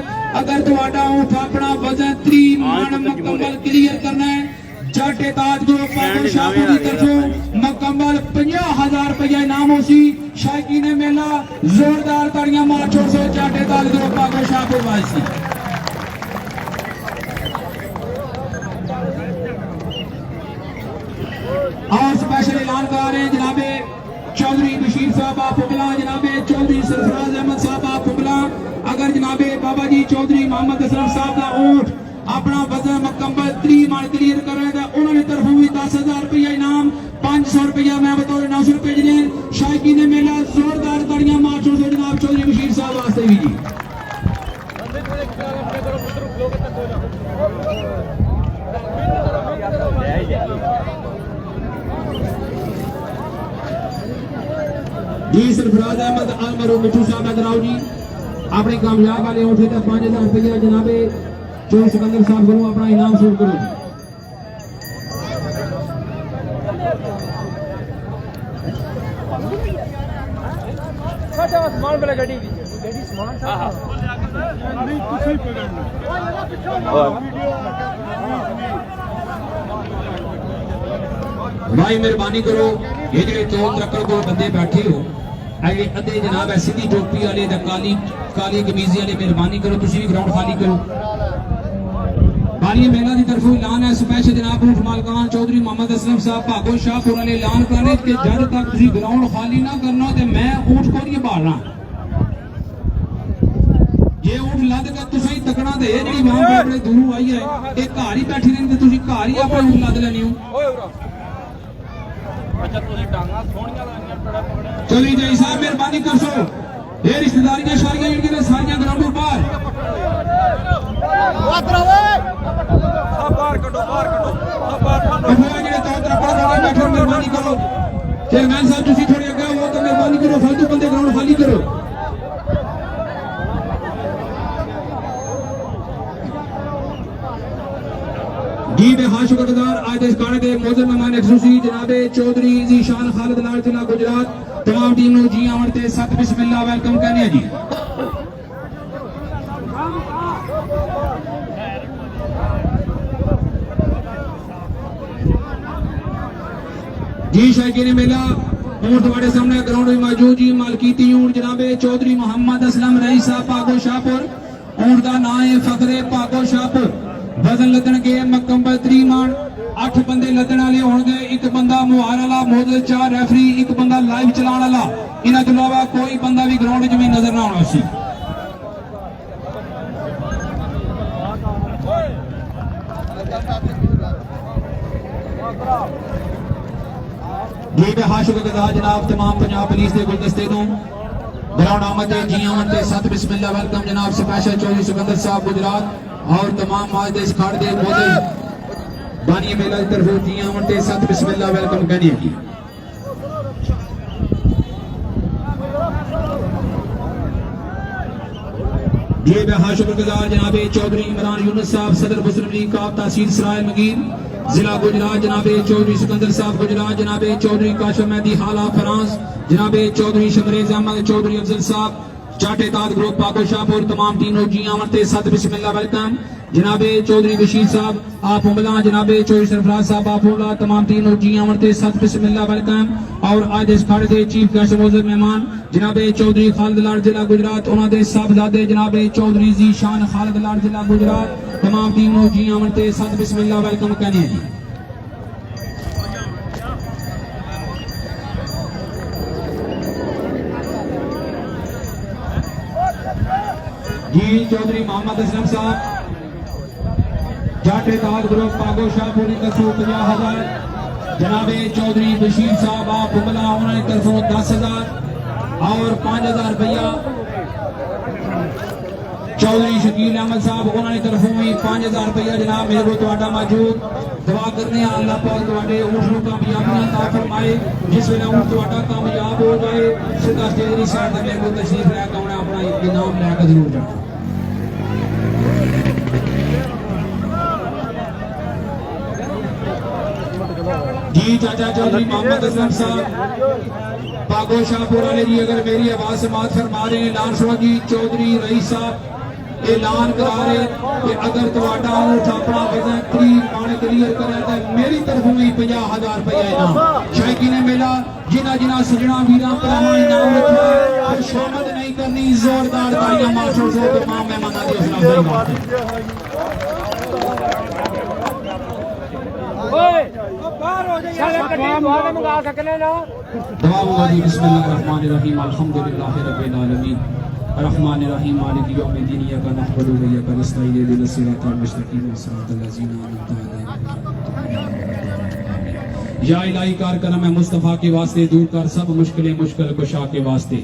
अगर तुहाडा ऊंट अपना वजन 3 मान मुकम्मल क्लियर करना है जाटे ताज ग्रुप पागो शाहपुर की तरफों मुकम्मल 50,000 रुपया इनाम होसी शायकीन मेला जोरदार ताड़ियां मार छोड़ सो जाटे ताज ग्रुप पागो शाहपुर वासी और स्पेशल ऐलान करा रहे हैं जनाबे चौधरी बशीर साहब आप फुकला जनाबे चौधरी सरफराज अहमद साहब आप फुकला अगर जनाबे बाबा जी चौधरी मोहम्मद असलम साहब का ऊंट अपना वजन मुकम्मल 3 मान क्लियर कर रहे थे उन्होंने तरफों भी 10,000 रुपया इनाम 500 रुपया मैं बतौर 900 रुपये जिले शायकीन मेला जोरदार ताड़ियां मार छोड़ जनाब चौधरी बशीर साहब वास्ते भी जी जी सरफराज अहमद अलमरू मिठू साहब अदराव जी अपने कामयाब वाले उठे तो 5,000 रुपया जनाबे चौधरी सिकंदर साहब को अपना इनाम शुरू करो समान वाला गड्डी समान नहीं कुछ ही पकड़ना भाई मेहरबानी करो ये जो चौक रखड़ को बंदे बैठे हो अगे अदे जनाब सीधी टोपी वाले काली काली कमीजी वाले मेहरबानी करो तुम भी ग्राउंड खाली करो बानी मेला की तरफों ऐलान है स्पेशल जनाब ऊंट मालकान चौधरी मोहम्मद असलम साहब भागो शाहपुर वाले ऐलान करने कि जब तक तुम ग्राउंड खाली ना करना तो मैं ऊंट को नहीं बालना ये ऊंट लद के तुम ही तकना तो यह जी मां अपने दूरों आई है ये घर ही बैठी रही तुम घर ही अपने ऊंट लद लेनी हो चौधरी जय साहब मेहरबानी कर सो ये रिश्तेदारियां सारियां सारियां ग्राउंड बाहर मेहरबानी करो चेयरमैन साहब तुम थोड़े अगे हो तो मेहरबानी करो फालतू बंदे ग्राउंड खाली करो जी बेहाल शुक्रगुजार आज इस गाने के मौजूद मेहमान खुसूसी जनाबे चौधरी जीशान खालिद लाल जिला गुजरात तमाम टीम नु जी आवन ते सत बिस्मिल्लाह वेलकम कहने जी जी शायकीन मेला ऊंट तुम्हारे सामने ग्राउंड में मौजूद जी मालकीती ऊंट जनाबे चौधरी मोहम्मद असलम रईस साहब पागो शाहपुर ऊंट का नाम है फखरे पागो शाहपुर वजन लदन के मुकम्मल 3 मान 8 बंदे लदन वाले होंगे एक बंदा मुहार वाला मौजूद 4 रेफरी एक बंदा लाइव चलाने वाला इन्हां तो अलावा कोई बंदा भी ग्राउंड में नजर ना आना सी जी बेहाल शुक्रगुजार जनाब तमाम पंजाब पुलिस के गुलदस्ते नु ग्राउंड आमद जी आवन ते सत बिस्मिल्लाह वेलकम जनाब स्पेशल चौधरी सिकंदर साहब गुजरात और तमाम आज इस खाड़ दे मौजूद बानी मेला की तरफ जी आवन ते सत बिस्मिल्लाह वेलकम कहने जी ये बेहाल शुक्रगुजार जनाबे चौधरी इमरान यूनुस साहब सदर मुस्लिम लीग काफ तहसील सराय मगीर जिला गुजरात जनाबे चौधरी सिकंदर साहब गुजरात जनाबे चौधरी काशिफ मेहदी हाला फ्रांस जनाबे चौधरी शमरेज अहमद चौधरी अफजल साहब चाटे ताद ग्रुप पाको शाहपुर तमाम टीमों जी आमते सत बिस्मिल्लाह वेलकम जनाबे चौधरी बशीर साहब आप उमला जनाबे चौधरी सरफराज साहब आप उमला तमाम टीमों जी आमते सत बिस्मिल्लाह वेलकम और आज इस खाड़े के चीफ गेस्ट मौजूद मेहमान जनाबे चौधरी खालिद लाल जिला गुजरात उन्होंने साहबजादे जनाबे चौधरी जीशान खालिद लाल जिला गुजरात तमाम टीमों जी आमते सत बिस्मिल्लाह वेलकम कहने जी जी चौधरी मोहम्मद असलम साहब जाटे ताज ग्रुप पागो शाहपुर की तरफों 50,000 जनाबे चौधरी बशीर साहब आप उमला उन्होंने तरफों 10,000 और 5,000 रुपया चौधरी शकील अहमद साहब उन्होंने तरफों भी 5,000 रुपया जनाब मेरे को तुहाडा मौजूद दुआ करने अल्लाह पाक तुहाडे ऊंट नूं कामयाबियां अता फरमाए जिस वेले ऊंट तुहाडा कामयाब हो जाए सीधा स्टेज दी साइड ते मेरे को तशरीफ लैके आउणा अपना इनाम लैके जरूर जाना जी चाचा चौधरी मोहम्मद असलम साहब पागो शाहपुर वाले जी अगर मेरी आवाज समाप्त फरमा रहे हैं ऐलान सुनो जी चौधरी रईस साहब ऐलान करा रहे कि अगर तुहाडा ऊंट अपना वजन 3 मान क्लियर करे तो मेरी तरफों भी 50,000 रुपया इनाम शायकीन मेला जिन्ना जिन्ना सजना वीरां भरावां इनाम रखा और शामत नहीं करनी जोरदार तालियां मारो सो तमाम मेहमानां दी हौसला अफजाई करते दुआ होगा जी बिस्मिल्लाहिर्रहमानिर्रहीम अल्हम्दुलिल्लाहि रब्बिल आलमीन अर्रहमानिर्रहीम मालिकि यौमिद्दीन इय्याका नअबुदु व इय्याका नस्तईन इहदिनस सिरातल मुस्तकीम सिरातल लज़ीना अनअमता अलैहिम या इलाही कार करम मुस्तफा के वास्ते दूर कर सब मुश्किलें मुश्किल कुशा के वास्ते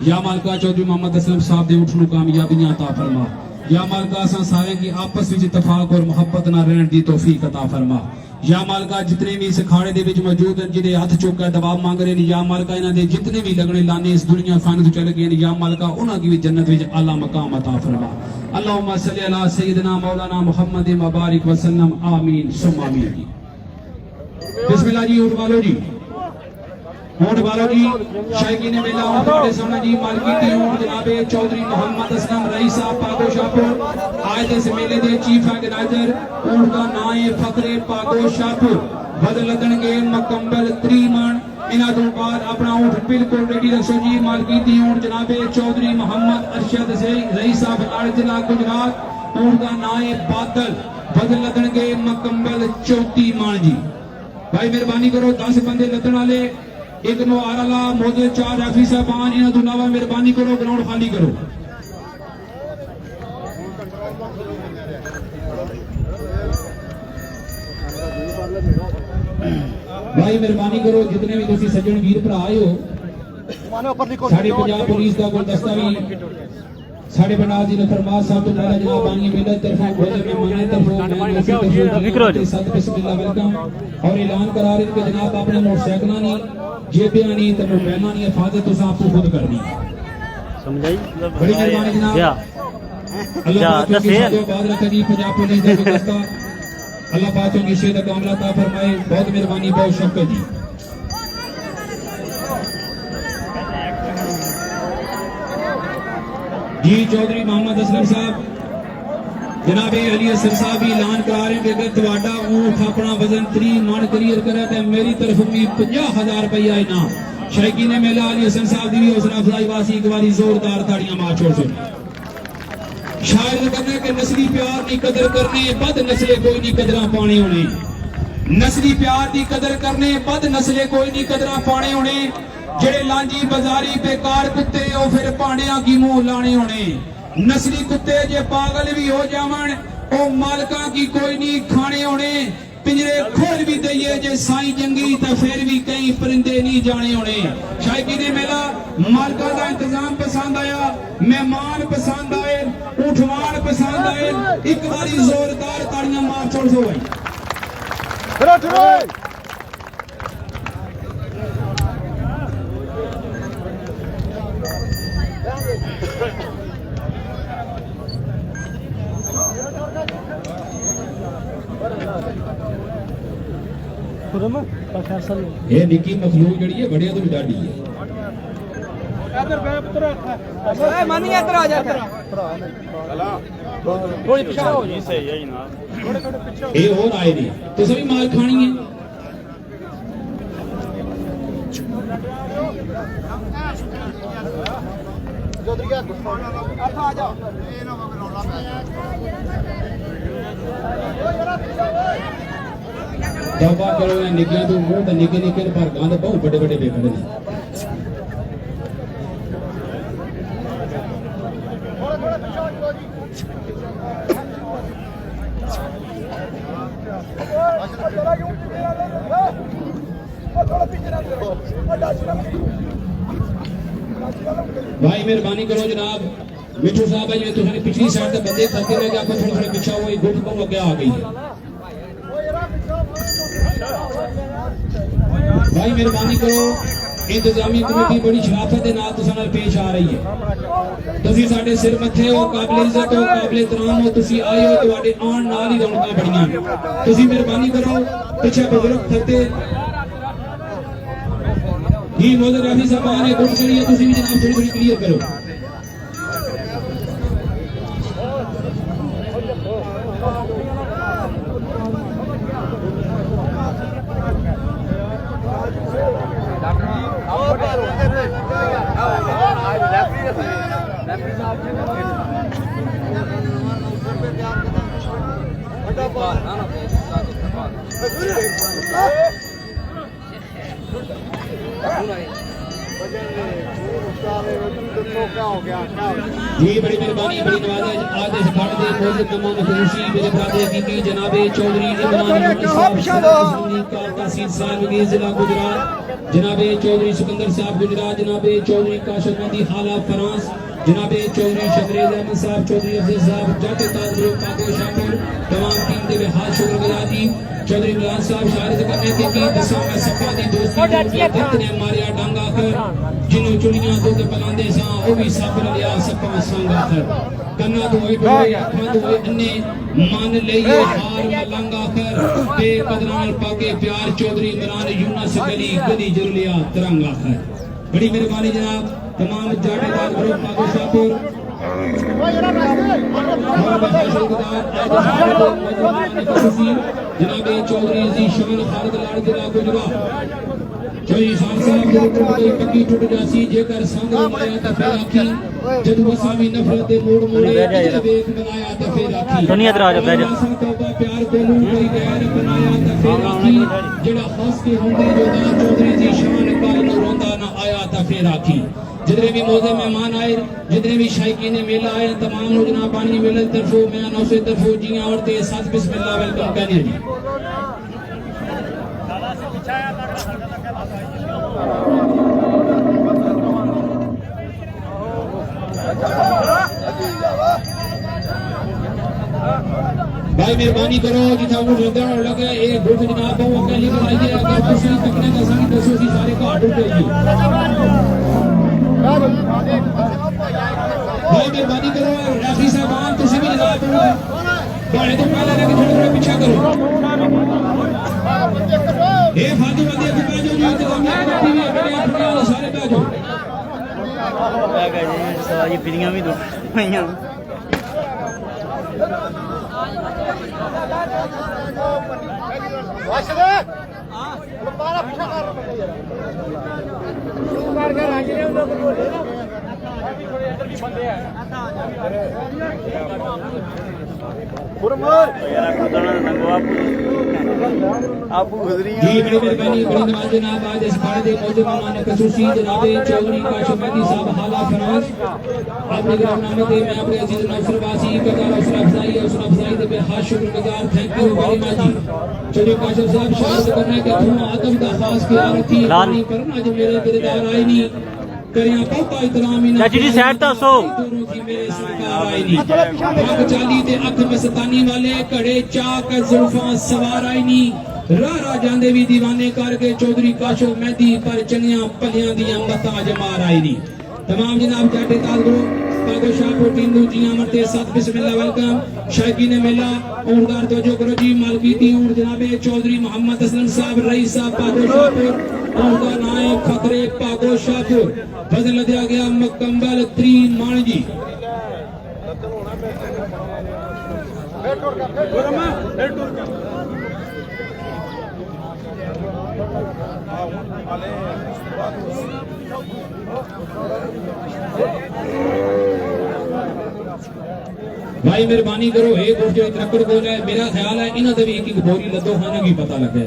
या मालिका चौधरी मोहम्मद असलम साहब दे ऊंट नूं कामयाबियां अता फरमा या मालिका असां सारे की आपस विच इत्तफाक और मोहब्बत नाल रहण दी तौफीक अता फरमा या मालिका जितने भी इस अखाड़े दे विच मौजूद हैं जिहदे हथ चुक के दबाव मांग रहे हैं या मालिका इन्हां दे जितने भी लगने लाने इस दुनिया फान तो चल गए या मालिका उन्हां की भी जन्नत विच आला मकाम अता फरमा अल्लाहुम्मा सल्ली अला सय्यिदना मौलाना मुहम्मद व बारिक वसल्लम आमीन सुम्मा आमीन बिस्मिल्लाह जी ऊंट वालों जी शायकीन मेला हमारे सामने जी मालकीती ऊंट जनाबे चौधरी मोहम्मद असलम रईस साहब पागो शाहपुर आज इस मेले के चीफ ऑर्गेनाइजर ऊंट का नाम है फखरे पागो शाहपुर बदल लदन के मुकम्मल 3 मान इन्हां तो बाद अपना ऊंट बिल्कुल रेडी रखो जी मालकीती ऊंट जनाबे चौधरी मोहम्मद अरशद रईस साहब लाल जिला गुजरात ऊंट का नाम है बादल वजन लदन के मुकम्मल 34 मान जी भाई मेहरबानी करो 10 बंदे लदन वाले एक नुहार वाला मौजूद 4 रफी साहबान इन्हां तो इलावा मेहरबानी करो ग्राउंड खाली करो भाई मेहरबानी करो जितने भी तुसी सज्जन वीर भरा आए हो साड़ी पंजाब पुलिस का गुलदस्ता भी साढ़े बनाज जी ने फरमाया साहब तो पहला जनाब बानी मेला तरफों बोले मेहमाने तरफों सद बिस्मिल्लाह वेलकम और ऐलान करा रहे कि जनाब आपने मोटरसाइकिल नहीं जेबियां नहीं तो मोबाइल नहीं हिफाजत तो आपको खुद करनी समझाई बड़ी मेहरबानी जनाब अल्लाह पाक की बाद रखे जी पंजाब पुलिस का गुलदस्ता अल्लाह पाक की शेद कामला ता फरमाए बहुत मेहरबानी बहुत शुक्र जी जी चौधरी मोहम्मद असलम साहब जनाबे अली असर साहब भी ऐलान करा रहे कि अगर तुहाडा ऊंट अपना वजन 3 मन क्लियर करे तो मेरी तरफ भी 50,000 रुपया इनाम शायकीन ने मेला अली हसन साहब की भी हौसला अफजाई वासी एक बारी जोरदार ताड़ियां मार छोड़ सुन शायर कहने के नस्ली प्यार की कदर करने बद नस्ले कोई नहीं कदर पाने होने नस्ली प्यार की कदर करने बद नस्ले कोई नहीं कदर पाने होने जेड़े लांजी बाजारी बेकार कुत्ते ओ फिर पांडिया की मुंह लाने होने नस्ली कुत्ते जे पागल भी हो जावन ओ मालका की कोई नहीं खाने होने पिंजरे खोल भी दइए जे साई जंगी तो फिर भी कई परिंदे नहीं जाने होने शायकी ने मेला मालका का इंतजाम पसंद आया मेहमान पसंद आए उठवान पसंद आए एक बारी जोरदार ताड़ियां मार छोड़ दो भाई ये निकी मखलूक जड़ी है बड़िया तो डाडी है इधर बे पुत्र ए मानी इधर आ जा थोड़ी पीछे हो जी सही है ना थोड़े थोड़े पीछे ये और आए नहीं तो सभी मार खानी है आ जाओ तौबा करो या निकिया तो मुंह तो निके निके पर गंद बहुत बड़े बड़े बेखड़े ने भाई मेहरबानी करो जनाब मिठू साहब है तुम्हारी पिछली साइड से बंदे करते रह गए आपको थोड़ा थोड़ा पीछा हुआ गुट को आगे आ गई भाई मेहरबानी करो इंतजामी कमेटी बड़ी शराफत के नाल तुसां नाल पेश आ रही है तुसीं साडे सिर मथे हो काबिल इज्जत हो काबिल एहतराम हो तुसीं आए हो तुहाडे आउण नाल ही रौनकां बड़ियां तुसीं मेहरबानी करो पीछे बुजुर्ग खड़ते जी मौजूद राफी साहब ने गुट चली है तुसीं भी जनाब थोड़ी थोड़ी क्लियर करो जी बड़ी मेहरबानी बड़ी नवाज आज इस घाट के मौजूद मेहमान खुशी मेरे बरादर की जनाबे चौधरी इमरान तहसील साहब जिला गुजरात जनाबे चौधरी सिकंदर साहब गुजरात जनाबे चौधरी काशिफ मेहदी हाला फ्रांस जनाबे चौधरी शबरेज अहमद साहब चौधरी अफजल साहब जट ताजरो पाको शामिल तमाम टीम के बेहाल शुक्रगुजार जी चौधरी इमरान साहब शायद करने के की दसा में सफा दी दोस्ती ने मारिया डांगा कर जिन्हों चुड़ियां दूध पलांदे सा ओ भी सब लिया सपा संगा कर कन्ना तो होई डोले अखां तो होई अन्ने मान लइए हार मलंगा कर बेकदरान पाके प्यार चौधरी इमरान यूनुस गली गली जर लिया तिरंगा कर बड़ी मेहरबानी जनाब तमाम जाटेदार ग्रुप पाको शाहपुर जनाबे चौधरी जी शान खालिद लाड़ जिला गुजरात चौधरी खान साहब जो पक्की टूट जासी जेकर संग माया ता फिर आखी जद वसावी नफरत दे मोड़ मोड़े वेख बनाया ता फिर आखी दुनिया दराज बैठ जा तौबा प्यार कोलू कोई गैर बनाया ता फिर आखी जेड़ा हंस के हुंदे जो दा चौधरी दी शान काल नु रोंदा ना आया ता फिर आखी जितने भी मौजे मेहमान आए जितने भी शायकीन मेला आए तमाम लोग जनाब पानी मेले तरफो मैं नौसे तरफो जी औरतें साथ बिस्मिल्लाह वेलकम कहने जी भाई मेहरबानी करो जिथा वो लगा लगे एक गुट जनाब वो अकेली बनाइए अगर किसी तकने का सही दसो सी सारे घाट उठ जाइए भाई मेहरबानी करो राफी साहबान तुसी भी जनाब बड़े तो पहले लगे थोड़ा पीछा करो ए फादू बंदे को बैठो जो इंतजामिया कमेटी में बड़े अपने सारे बैठो आ गए जी सारी फिरियां भी दो भैया आपू गुजरी जी बड़ी मेहरबानी बड़ी नवाज जनाब आज इस खाने दे मौजूद मेहमान खसूसी जनाब चौधरी काशिफ मेहदी साहब हाला फराज अपने ग्रामनामे दे मैं अपने अजीज नौसर वासी कदा हौसला अफजाई दे बेहद शुक्रगुजार थैंक यू वेरी मच जी चौधरी काशिफ साहब शायद करना कि तुम आदम दा खास ख्याल रखी पानी पर आज मेरे किरदार आए नहीं करिया पापा इतराम इना चाची जी साइड तो सो मेरे सरकार आए नहीं आग चाली ते अख मस्तानी वाले घड़े चाक जुल्फां सवार आए नहीं राह जांदे भी दीवाने करके चौधरी काशिफ मेहदी पर चनिया पलियां दियां मता जमार आई नहीं तमाम जनाब चाटे तालगो पागो शाहपुर टींदू जिया मरते साथ बिस्मिल्लाह वेलकम शायकीन मेला उमरदार तवज्जो करो जी मालकीती उमर जनाबे चौधरी मोहम्मद असलम साहब रईस साहब पागो शाहपुर उनका नाम फकरे पागो शाहपुर बदल दिया गया मुकम्मल 3 मान जी भाई मेहरबानी करो एक और जो त्रक्कड़ को है मेरा ख्याल है इन्हों भी एक बोरी लदो खाने की पता लगे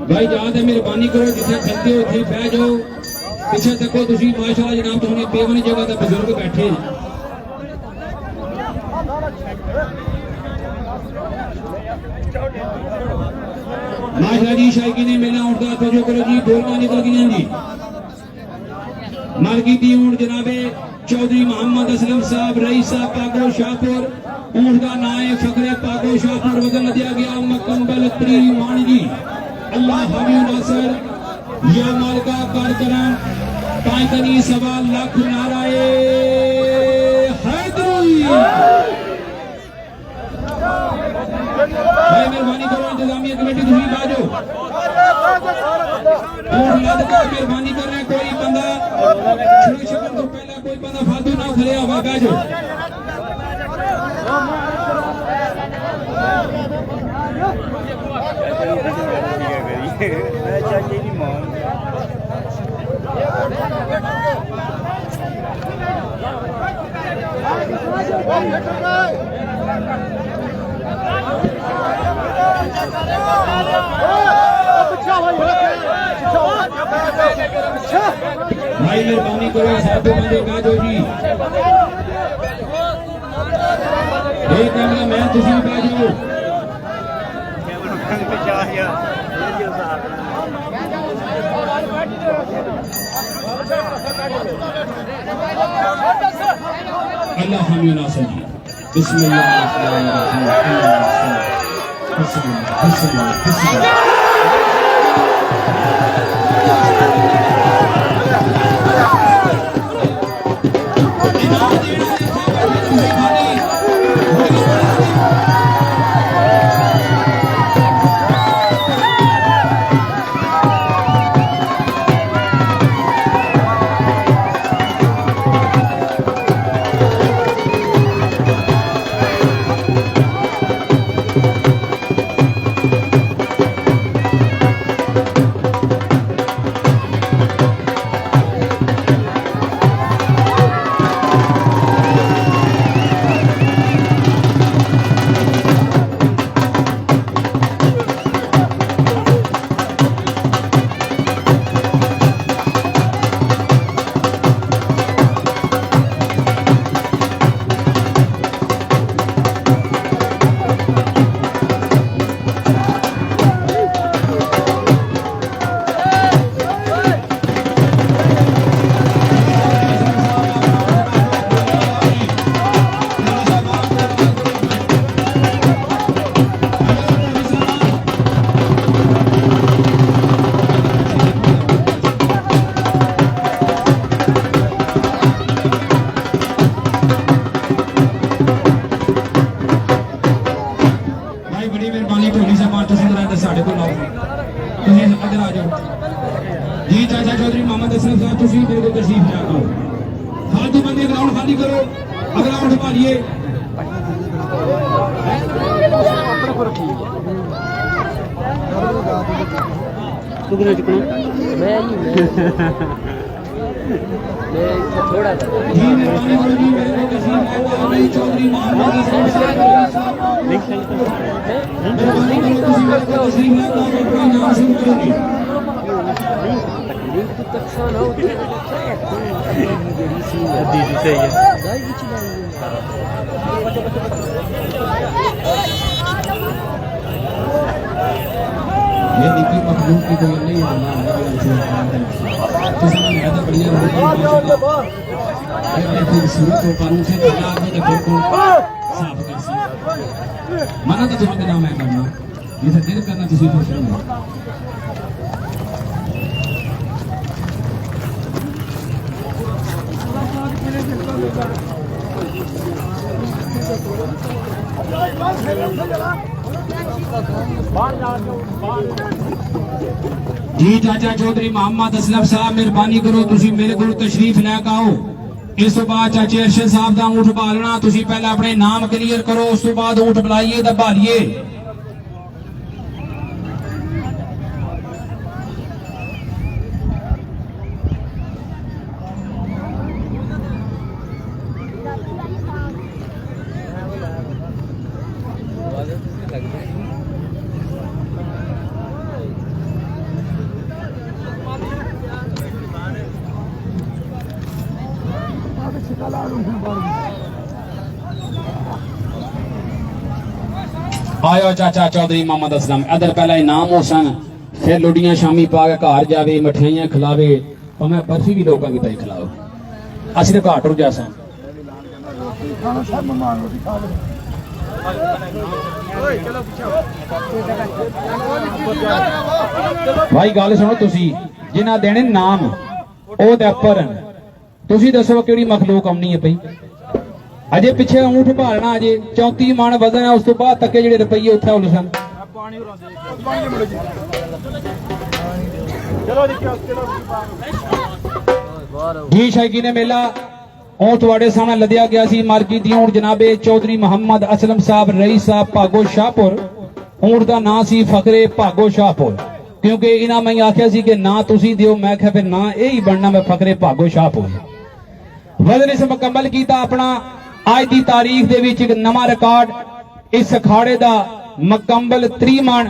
भाई याद है मेहरबानी करो जिथे खलते हो उथे बह जाओ पीछे तको तुसी माशाल्लाह जनाब तुमने बेवनी जगह ते बुजुर्ग बैठे माशाल्लाह जी शायकीन मेला उठदा तवज्जो करो जी बोलना निकल गई जी मालकीती ऊंट जनाबे चौधरी मोहम्मद असलम साहब रईस साहब पागो शाहपुर ऊंट का नाम है फकरे पागो शाहपुर वजन दिया गया मुकम्मल 3 मान जी अल्लाह हामी नासर या मालका कारकरान पाइकनी 1.25 लाख नाराए हैदरी भाई मेहरबानी करो इंतजामिया कमेटी तुम बाजो मेहरबानी कर रहे कोई बंदा शुरू शकन तो पहला कोई बंदा फालतू ना खड़े हुआ बाजो भाई मेहरबानी करो साधु बंदे बाजो जी एक कैमरा मैन तुसी बाजो अल्लाह हामी नासर जी बिस्मिल्लाह बंदे ग्राउंड खाली करो, अगला ऊंट संभालिए। जी मेहरबानी करो जी, मेरे को तस्लीम रहता है चौधरी मोहम्मद असलम साहब, मेहरबानी करो तुसी मेरे को तस्लीम रहता है अपना नाम शुरू करो जी। ये निकी मखलूक की कोई नहीं है, तो समझ आया था बढ़िया सूरत को कानून से ताला आपने जगह को साफ कर सी मना तो तुम्हारे नाम है करना, ये तो दिल करना किसी को शुरू जी। चाचा चौधरी मोहम्मद असलम साहब मेहरबानी करो तुसी मेरे को तशरीफ लैके आओ। इस तो बाद चाचे अरशद साहब का ऊंट बालना, तुसी पहले अपने नाम क्लियर करो, उस तो बाद ऊंट बुलाइए तो भालिए। आयो चाचा चौधरी मोहम्मद असलम, इधर पहले इनाम हो सन, फिर लुडियां शामी पा के घर जावे, मठियाइयां खिलावे, और मैं बर्फी भी लोगों की पाई खिलाओ, असि तो घाट रुक जा सन। भाई गल सुनो, तुसी जिन्हें देने नाम ओ ते अपर, तुसी दसो केड़ी मखलूक आनी है पई। अजे पिछे ऊंट भालना, अजे 34 मन वजन है, उस तो बाद तक जेडे रुपये उत्थे उल सन। जी शौकीन मेला ऊंट तुहाडे सामने लदया गया सी, मार्की दी ऊंट जनाबे चौधरी मोहम्मद असलम साहब रईस साहब भागो शाहपुर। ऊंट का नाम सी फखरे भागो शाहपुर, क्योंकि इन्हां मैं आख्या सी कि ना तुसी दियो, मैं आख्या फिर ना यही बनना, मैं फखरे भागो शाहपुर। वजन इस मुकम्मल किया अपना आज की तारीख दे विच एक नवा रिकॉर्ड इस अखाड़े का मुकम्मल 3 मन।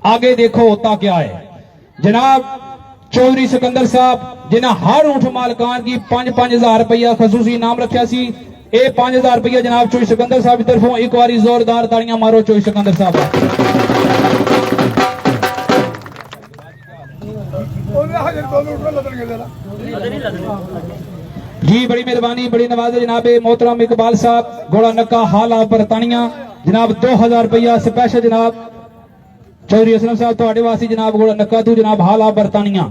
आगे देखो होता क्या है। जनाब चौधरी सिकंदर साहब जिन्हें हर ऊंट मालकान की 5-5 रुपया खसूसी इनाम रखा सी, ये 5,000 रुपया जनाब चौधरी सिकंदर साहब की तरफों एक बार जोरदार तालियां मारो चौधरी सिकंदर साहब। जी बड़ी मेहरबानी, बड़ी नवाज़ जनाब मोहतरम इकबाल साहब घोड़ा नक्का हाला बरतानिया, जनाब 2000 रुपया स्पेशल जनाब चौधरी असलम साहब थोड़े वास्ते जनाब घोड़ा नक्का तू जनाब हाला बरतानिया।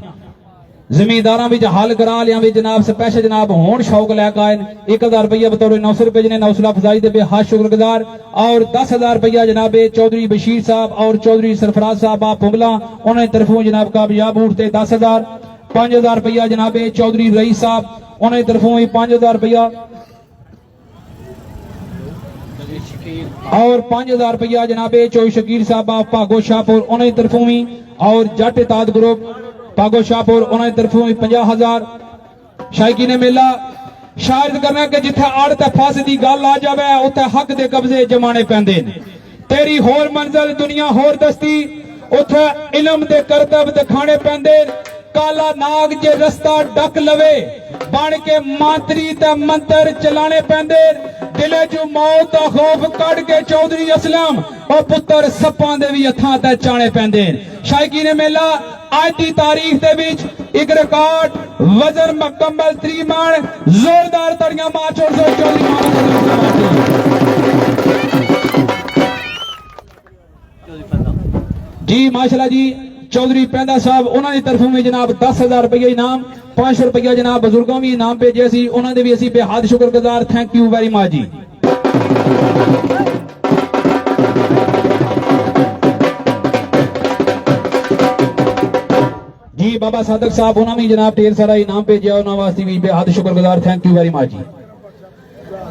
जमींदारा भी हल करा लिया भी जनाब स्पेशल जनाब होन शौक लैके आए 1000 रुपया बतौर 900 रुपये जिन्हें नौसला अफजाई दे बेहद शुक्रगुजार। और 10,000 रुपया जनाब चौधरी बशीर साहब और चौधरी सरफराज साहब आप पुमला उन्होंने तरफों जनाब कामयाब उठते 10,000। 5,000 रुपया जनाब चौधरी रईस साहब उन्होंने तरफों 5,000 रुपया और 5,000 रुपया जनाब चौधरी शकीर साहब आप भागो शाहपुर उन्होंने तरफों भी। और जट ताद ग्रुप भागो शाहपुर उन्होंने तरफों 50,000। शायकी ने मेला शायद करना कि जिथे अड़ ते फस की गल आ जाए उत्थे हक दे कब्जे जमाने पैंदे ने। तेरी होर मंजिल दुनिया होर दस्ती उत्थे इलम दे करतब दिखाने पैंदे। काला नाग जे रस्ता डक लवे बन के मांतरी ते मंत्र चलाने पैंदे। दिले चू मौत दा खौफ कड़ के चौधरी असलम और पुत्र सप्पां दे भी हत्थां ते चाणे पैंदे। शायकी ने मेला आज की तारीख दे विच एक रिकॉर्ड वजन मुकम्मल 3 मन। जोरदार ताड़ियां मार छोड़ दो चौधरी जी माशाल्लाह जी। चौधरी पैदा साहब उन्होंने तरफों में जनाब 10,000 रुपया इनाम, 500 रुपया जनाब बुजुर्गों भी इनाम भेजे सी, उन्होंने भी असी बेहद शुक्रगुजार। थैंक यू वेरी मच जी। जी बाबा सादक साहब उन्होंने भी जनाब ढेर सारा इनाम भेजा, उन्होंने वास्ते भी बेहद शुक्रगुजार, थैंक यू वेरी मच जी।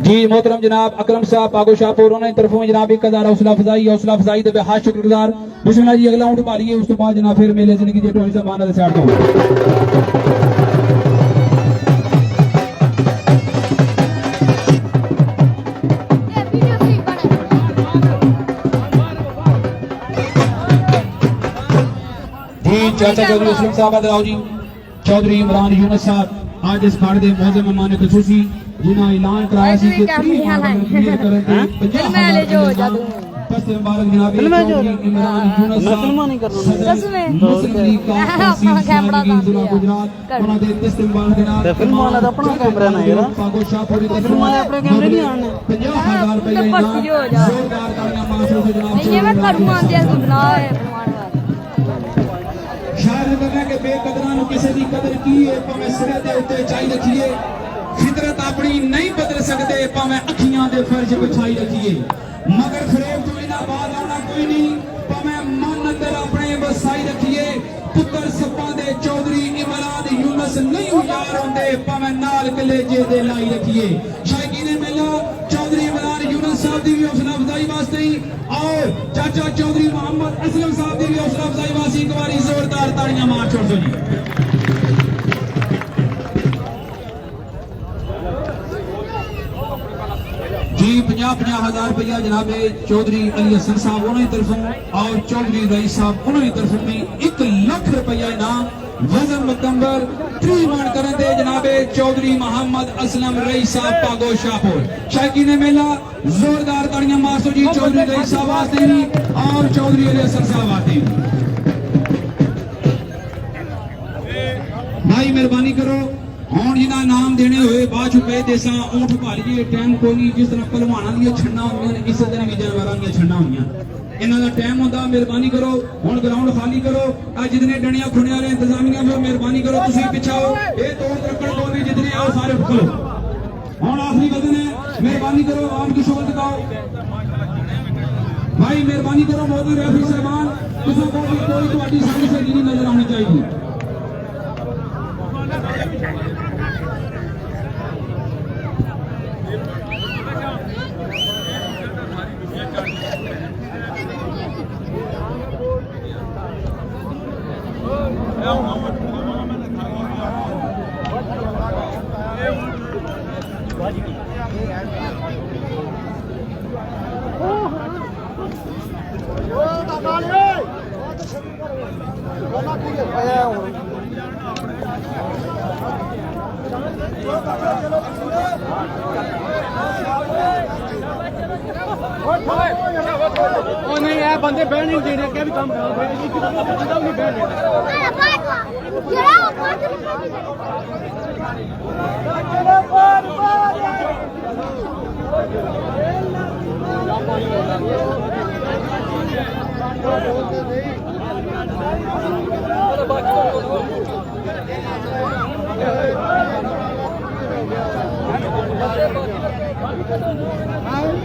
जी मोहतरम जनाब अकरम साहब पागो शाहपुर उन्होंने तरफों जनाब 1000 हौसला अफजाई दे बेहद शुक्रगुजार। बिस्मिल्लाह जी अगला ऊंट भालिए, उस तो बाद जनाब फिर मेले जिंदगी जे टोनी साहब दे साइड तो चाचा चौधरी असलम साहब अदराओ जी, चौधरी इमरान यूनुस साहब आज इस खाड़े के मौजूद मेहमान खसूसी जिन्हें ऐलान कराया सी कि 30 मार्च क्लियर करन दे 50,000 फर्स्ट मुबारक जनाब चौधरी इमरान यूनुस साहब मुस्लिम लीग का जिला गुजरात उन्हां दे दस्त मुबारक जनाब फिल्म वाला दा अपना कैमरा ना यार पागो शाहपुरी दे फिल्म वाले अपने कैमरे नहीं आने 50,000 रुपए जोरदार तालियां माशूक जनाब नहीं मैं करूंगा दिया बना शायर करना के बेकदरां नु किसी दी कदर की है भावे सिरे दे उत्ते चाई रखिए, फितरत अपनी नहीं बदल सकते भावे अखियां दे फर्ज बिछाई रखिए, मगर फरेब तो इना बाद आना कोई नहीं भावे मन अंदर अपने बसाई रखिए, पुत्र सपा दे चौधरी इमरान यूनुस नहीं यार होंदे भावे नाल कलेजे दे लाई रखिए। शायकीन मेला चौधरी इमरान यूनुस साहब दी भी हौसला अफजाई वास्ते और चाचा चौधरी मोहम्मद असलम साहब दी भी हौसला अफजाई वास्ते एक बार जोरदार तालियां मार छोड़ दो जी। जी 50,000 रुपया जनाबे चौधरी अली हसन साहब उन्होंने तरफों और चौधरी रईस साहब उन्होंने तरफों में 1 लाख रुपया इनाम वजन मुकम्मल 3 मन करन दे जनाबे चौधरी मोहम्मद असलम रईस साहब पागो शाहपुर। शायकीन मेला जोरदार तालियां मारो जी चौधरी रईस साहब वास्ते भी और चौधरी अली हसन साहब वास्ते भाई मेहरबानी करो हूँ जिन्हें नाम देने हुए बाद चुके देसा ऊंट भालीए टाइम कोई नहीं, जिस तरह पहलवाना दी छन्ना होंगे इस तरह भी जानवरों दी छन्ना होंगे इन्हों का टाइम होता। मेहरबानी करो हूँ ग्राउंड खाली करो, जितने डनिया खुने वाले इंतजामिया में मेहरबानी करो तुम पिछा हो ये तोड़ रखने को नहीं, जितने आओ सारे उठो हूँ आखिरी वजन है, मेहरबानी करो आम की शोभा दिखाओ भाई, मेहरबानी करो मोदी रेफरी साहबान किसी को भी कोई तुम्हारी सामने से नहीं नजर आनी चाहिए। नहीं यार बंदे बैठ नहीं दे रहे, क्या भी काम कर रहे हैं नहीं बैठ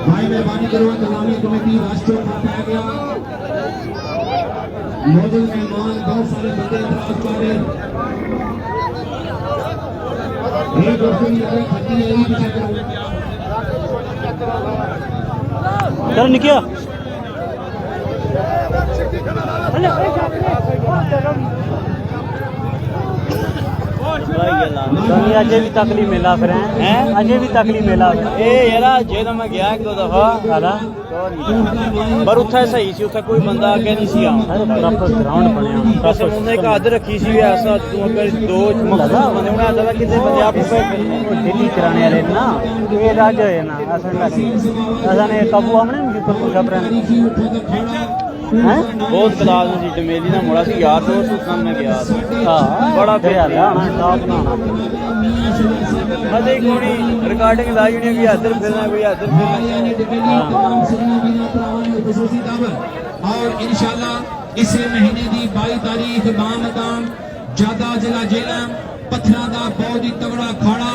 भाई मेहरबानी करो इंतजामी कमेटी राष्ट्रीय पाया गया मौजूद मेहमान बहुत सारे बंदे इतराज कर रहे एक दोस्तों की अगर खत्ती है पीछे चल निकिया अजय भी तकलीफ मिला फिर हैं अजय भी तकलीफ मिला ए यार जे तो मैं गया एक दो दफा पर उत्थे सही सी उत्थे कोई बंदा आगे नहीं सी प्रॉपर ग्राउंड बनया बस उन्होंने एक हद रखी सी ऐसा तू अगर दो मकसद बंदे उन्हें आता था कितने बंदे आप दिल्ली कराने वाले ना ये राज है ना ऐसा ने काबू हमने ऊपर पूछा प्रेम बहुत क्लास में सीट मेरी ना मुड़ा सी यार दोस्त उस नाम में गया हां बड़ा प्यार है ना टॉप ना मजे कोनी रिकॉर्डिंग लाई ने भी इधर फिरना कोई इधर फिरना और इंशाल्लाह इस महीने की 22 तारीख बामकाम ज्यादा जिला जेलम पत्थर का बहुत ही तगड़ा खाड़ा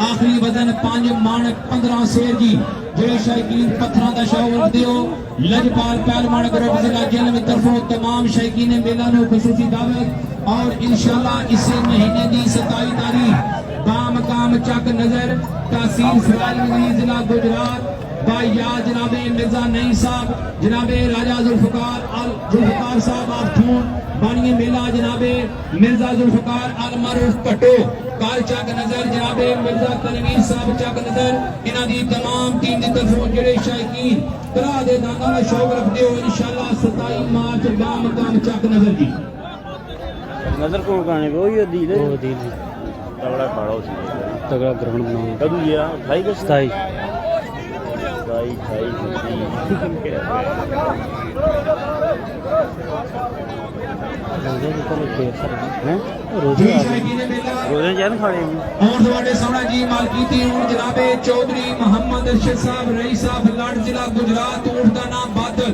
आखिरी वजन 5 मन 15 शेर जी जो शायकीन पत्थर का शौक रखते हो लजपाल पहलवान ग्रुप जिला जेल में तरफों तमाम शायकीन मेला नु खुसूसी दावत और इंशाल्लाह इसी महीने की 27 तारीख बामकाम चक नजर तहसील सरायनगरी जिला गुजरात बाया जनाबे मिर्जा नईम साहब जनाबे राजा जुल्फकार साहब आफथून बानिए मेला जनाबे मिर्जा जुल्फकार अल मारूफ पट्टो काल चक नजर जनाबे मिर्जा तनवीर साहब चक नजर इन्हां दी तमाम टीम दी तरफों जेड़े शायकीन भरा दे दादा दा शौक रखदे हो इंशाल्लाह 27 मार्च बामकाम चक नजर जी नजर को गाने वो ही दी दे वो दी तगड़ा खड़ा सी तगड़ा ग्राउंड बनाओ कदू गया 28 जी शायकीन मेला रोजे जन खड़े और ਤੁਹਾਡੇ ਸਾਹਮਣੇ ਜੀ ਮਾਲਕੀਤੀ ऊंट जनाबे चौधरी मोहम्मद अरशद साहब रईस साहब लाड जिला गुजरात ऊंट का नाम बादल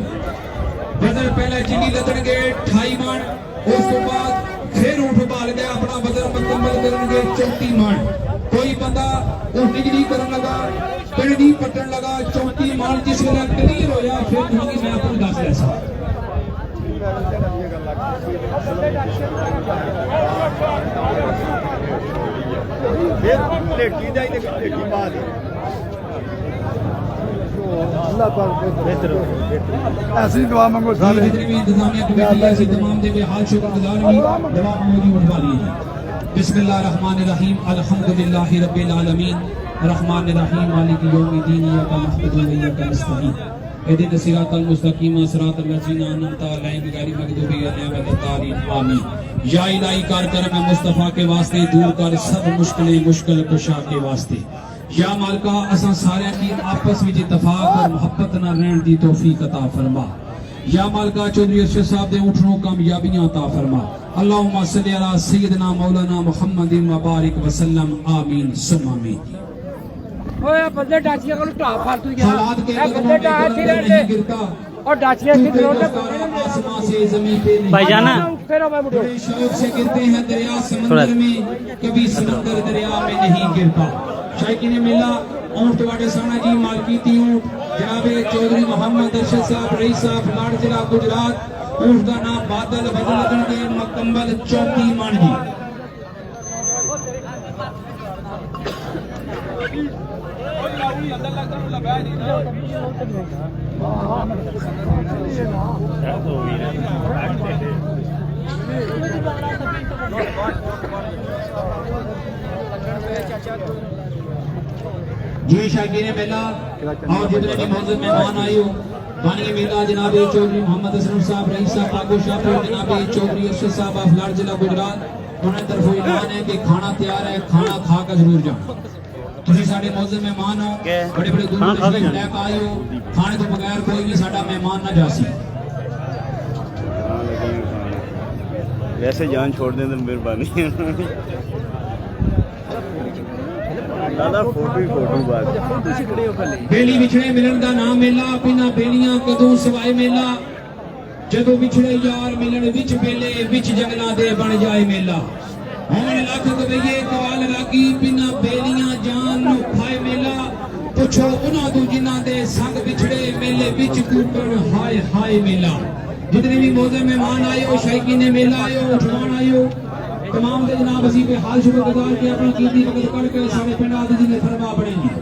बदल पहले चिड़ी लदणगे 28 मन उस तो बाद फिर ऊंट बाल गया अपना बदल मुकम्मल करेंगे 34 मन कोई बंदा ऊंट गिरी करन लगा पिंडी पटन लगा 34 मन जिस वेले क्लियर होया फिर तुझी मैं आपको दस रहा सा ऐसी दुआ मंगो सारे जितनी भी इंतजामिया कमेटी ऐसी तमाम दे बेहाल शुक्रगुजार भी दवा मंगोगी उठवा ली बिस्मिल्लाहिर्रहमानिर्रहीम अल्हम्दुलिल्लाहि रब्बिल आलमीन रहमानिर्रहीम मालिक यौमिद्दीन इय्याका नअबुदु व इय्याका नस्तईन इहदिना सिरातल मुस्तकीम सिरातल लज़ीना अनअमता अलैहिम गैरिल मग़दूबि अलैहिम वलद्दालिन आमीन या इलाही करम मुस्तफा के वास्ते दूर कर सब मुश्किलें मुश्किल कुशा के वास्ते या मालिका असां सारियां की आपस में इत्तफाक और मोहब्बत न रहन दी तौफीक अता फरमा या मालिका चौधरी अरशद साहब दे उठनों कामयाबियां अता फरमा अल्लाहुम्मा सल्ली अला सय्यिदना मौलाना मुहम्मदिन व बारिक वसल्लम आमीन सुम्मा आमीन ओए बंदे डाचिया को लुटा फालतू जा हालात के ए बंदे डाची रहते गिरता और डाचिया की रोड आसमान से जमीन पे नहीं भाईजाना फिर मैं मुड़ो बड़े शौक से गिरते हैं दरिया समंदर में कभी समंदर दरिया में नहीं गिरता शायकीन मेला ऊंट वाडे साना जी मालकीती ऊंट जनाबे चौधरी मोहम्मद अरशद साहब रईस साहब लाड जिला गुजरात ऊंट का नाम बादल बदल लगन के मुकम्मल 34 मन जी जी शायकीन मेला और जितने भी मौजूद मेहमान आए हो बानी मेला जनाबे चौधरी मोहम्मद असलम साहब रईस साहब आगो शाहपुर जनाबे चौधरी अरशद साहब अफलार जिला गुजरात उन्हें तरफों ऐलान है कि खाना तैयार है खाना खा कर जरूर जाओ तुसी साडे मौजूद मेहमान हो बड़े बड़े दूर तशरीफ लेकर आए हो खाने तो बगैर कोई भी साडा मेहमान ना जासी वैसे जान छोड़ दें तो मेहरबानी दादा फोटो बात बेली विछड़े मिलन का नाम मेला बिना बेलियां कदों सवाए मेला जदों विछड़े यार मिलन विच बेले विच जंगलां दे बन जाए मेला हुण लख गवैये कवाल लागी बिना बेलियां जान नु खाए मेला पुछो उन्हां तों जिन्हां दे संग विछड़े मेले विच कूटण हाय हाय मेला जितने भी मौजूद मेहमान आए हो शायकीन मेला आए हो उठवान आए हो तमाम दे जनाब असी पे हाल शुक्रगुजार के अपना कीमती वक्त कढ़ के सारे पिंड आदि जी ने फरमा पड़ेंगे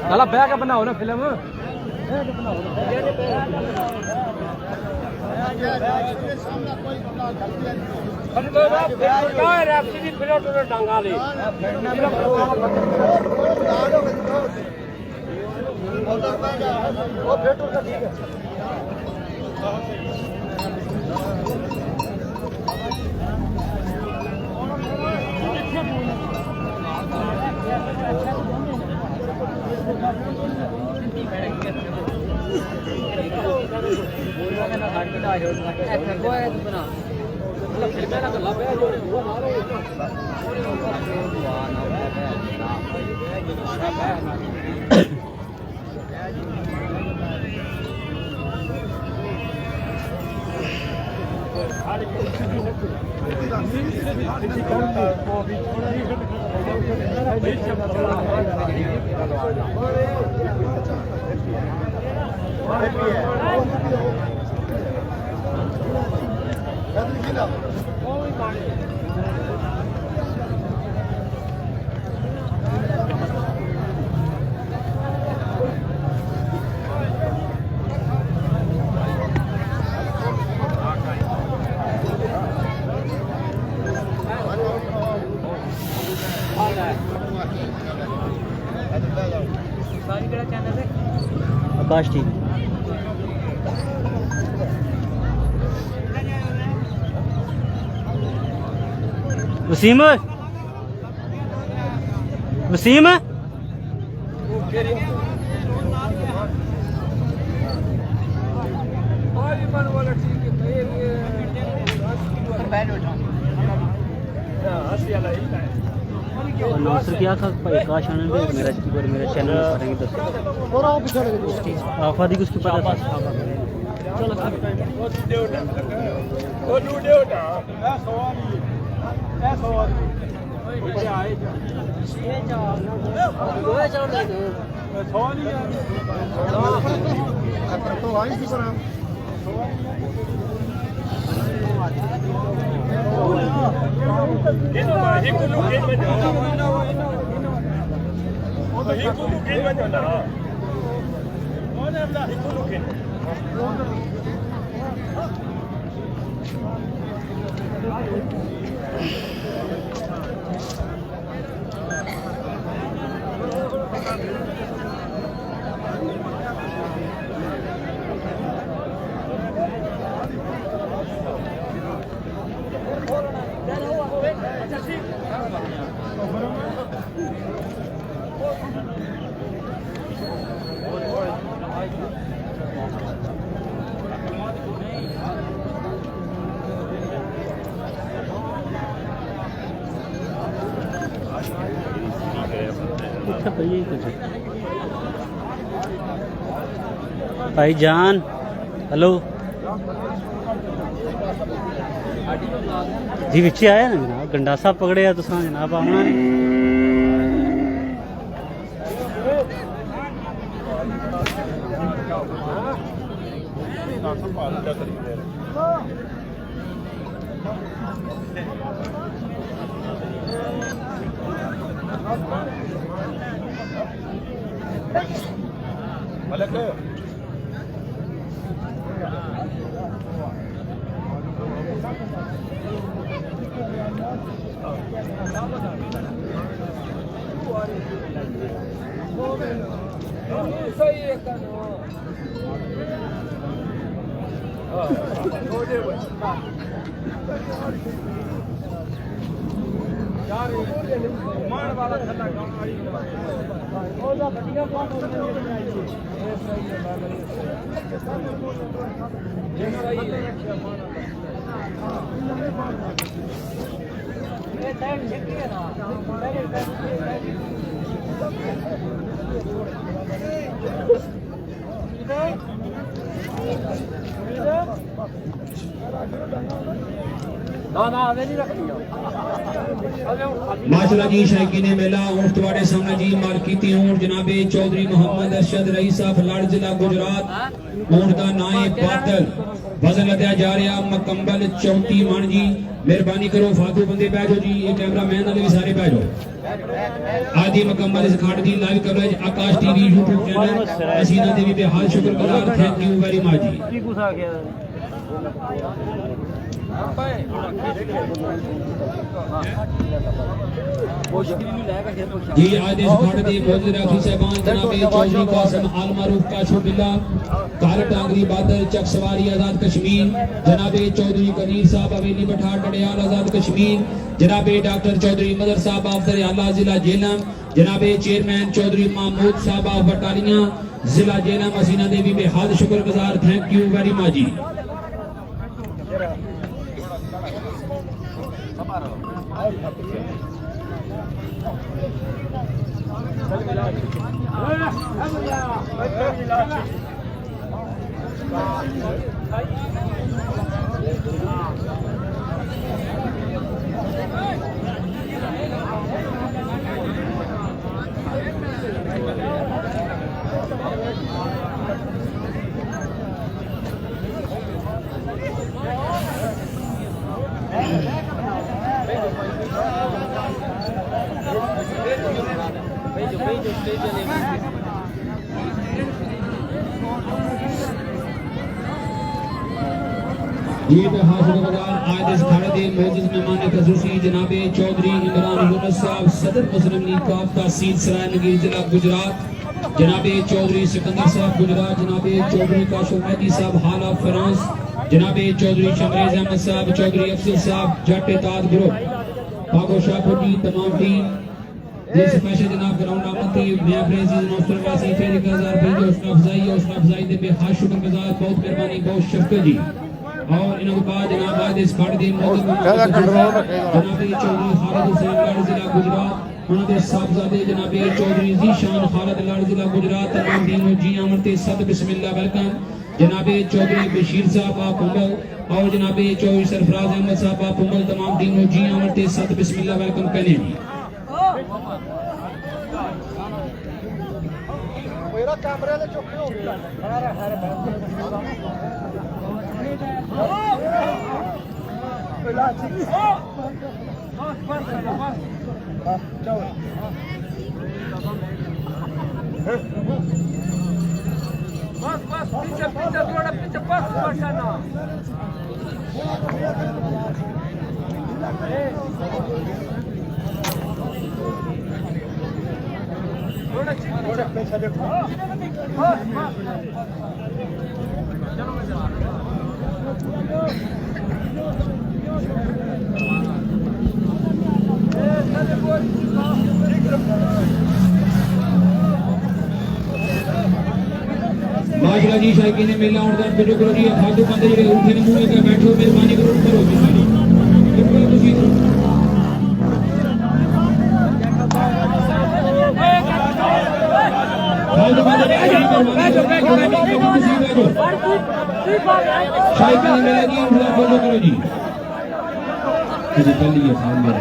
साला बैग बनाओ ना फिल्म डांगा ले आकाश टीवी वसीम वसीम नौसर क्या था भाई काश आने में मेरा पर मेरा चैनल करेंगे दस आफा दी उसकी पता था भाई जान हेलो जी बिच आया ना जनाब गंडासा पकड़े तो जनाब आना माशाल्लाह जी शायकीन मेला ऊंट तुम्हारे सामने जी मालकीती ऊंट जनाबे चौधरी मोहम्मद अरशद रईस साहब लाड़ जिला गुजरात ऊंट का नाम है बादल वजन लदया जा रहा मुकम्मल 34 मन जी मेहरबानी करो फालतू बंदे बह जाओ जी ये कैमरा मैन वाले भी सारे बह जाओ आदि मुकम्मल इस खाट the live coverage Akash TV YouTube channel हसीना देवी बेहाल शुक्रगुजार थैंक यू वेरी मच जी जी आज इस घाट के मौजूद राखी साहबान जनाब चौधरी कासिम आल मारूफ काशुबिल्ला कार टांगरी बादल चक सवारी आजाद कश्मीर जनाब चौधरी कबीर साहब हवेली बठार डडियाल आजाद कश्मीर जनाब डॉक्टर चौधरी मदर साहब अफसर आला जिला जेलम जनाब चेयरमैन चौधरी महमूद साहब ऑफ बटालियां जिला जेलम हसीना देवी बेहद शुक्रगुजार थैंक यू वेरी मच जी। ये आज इस घाट के मौजूद मेहमान खसूसी जनाब चौधरी इमरान यूनुस साहब सदर मुस्लिम लीग काफ तहसील सराय नगीर जिला गुजरात जनाब चौधरी सिकंदर साहब गुजरात जनाब चौधरी काशुफ मेहदी साहब हाल ऑफ फ्रांस जनाब चौधरी शमरेज अहमद साहब चौधरी अफसर साहब जट ताज ग्रुप पागो शाहपुरी तमाम टीम देश स्पेशल जनाब ग्राउंड आमंती मियां प्रेसिडेंट नौफर वासी फिर 1000 रुपए हौसला अफजाई दे बेहद शुक्रगुजार बहुत मेहरबानी बहुत शफकत जी। और इनके बाद जनाब आज इस घाट के मौजूद जनाब चौधरी खालिद हुसैन लाड़ जिला गुजरात उन्होंने साहबजादे जनाब चौधरी जीशान खालिद लाड़ जिला गुजरात तमाम टीमों जी आमंते सद बिस्मिल्लाह वेलकम जनाब चौधरी बशीर साहब आप उमल और जनाब चौधरी सरफराज अहमद साहब आप उमल तमाम टीमों जी आमंते सद बिस्मिल्लाह वेलकम कहने जी। मेरा कैमरे ले चुके हो गया बस पीछे पीछे थोड़ा पीछे बस बसाना थोड़ा पीछे देखो माशाल्लाह जी शायकी ने मेला और दान बेटो करो जी फालतू बंदे जेडे उठे ने मुंह लेके बैठो मेहरबानी करो मेहरबानी बिल्कुल खुशी फालतू बंदे शायकी ने मेला जी उठा फोटो करो जी किसी कर लिए सामने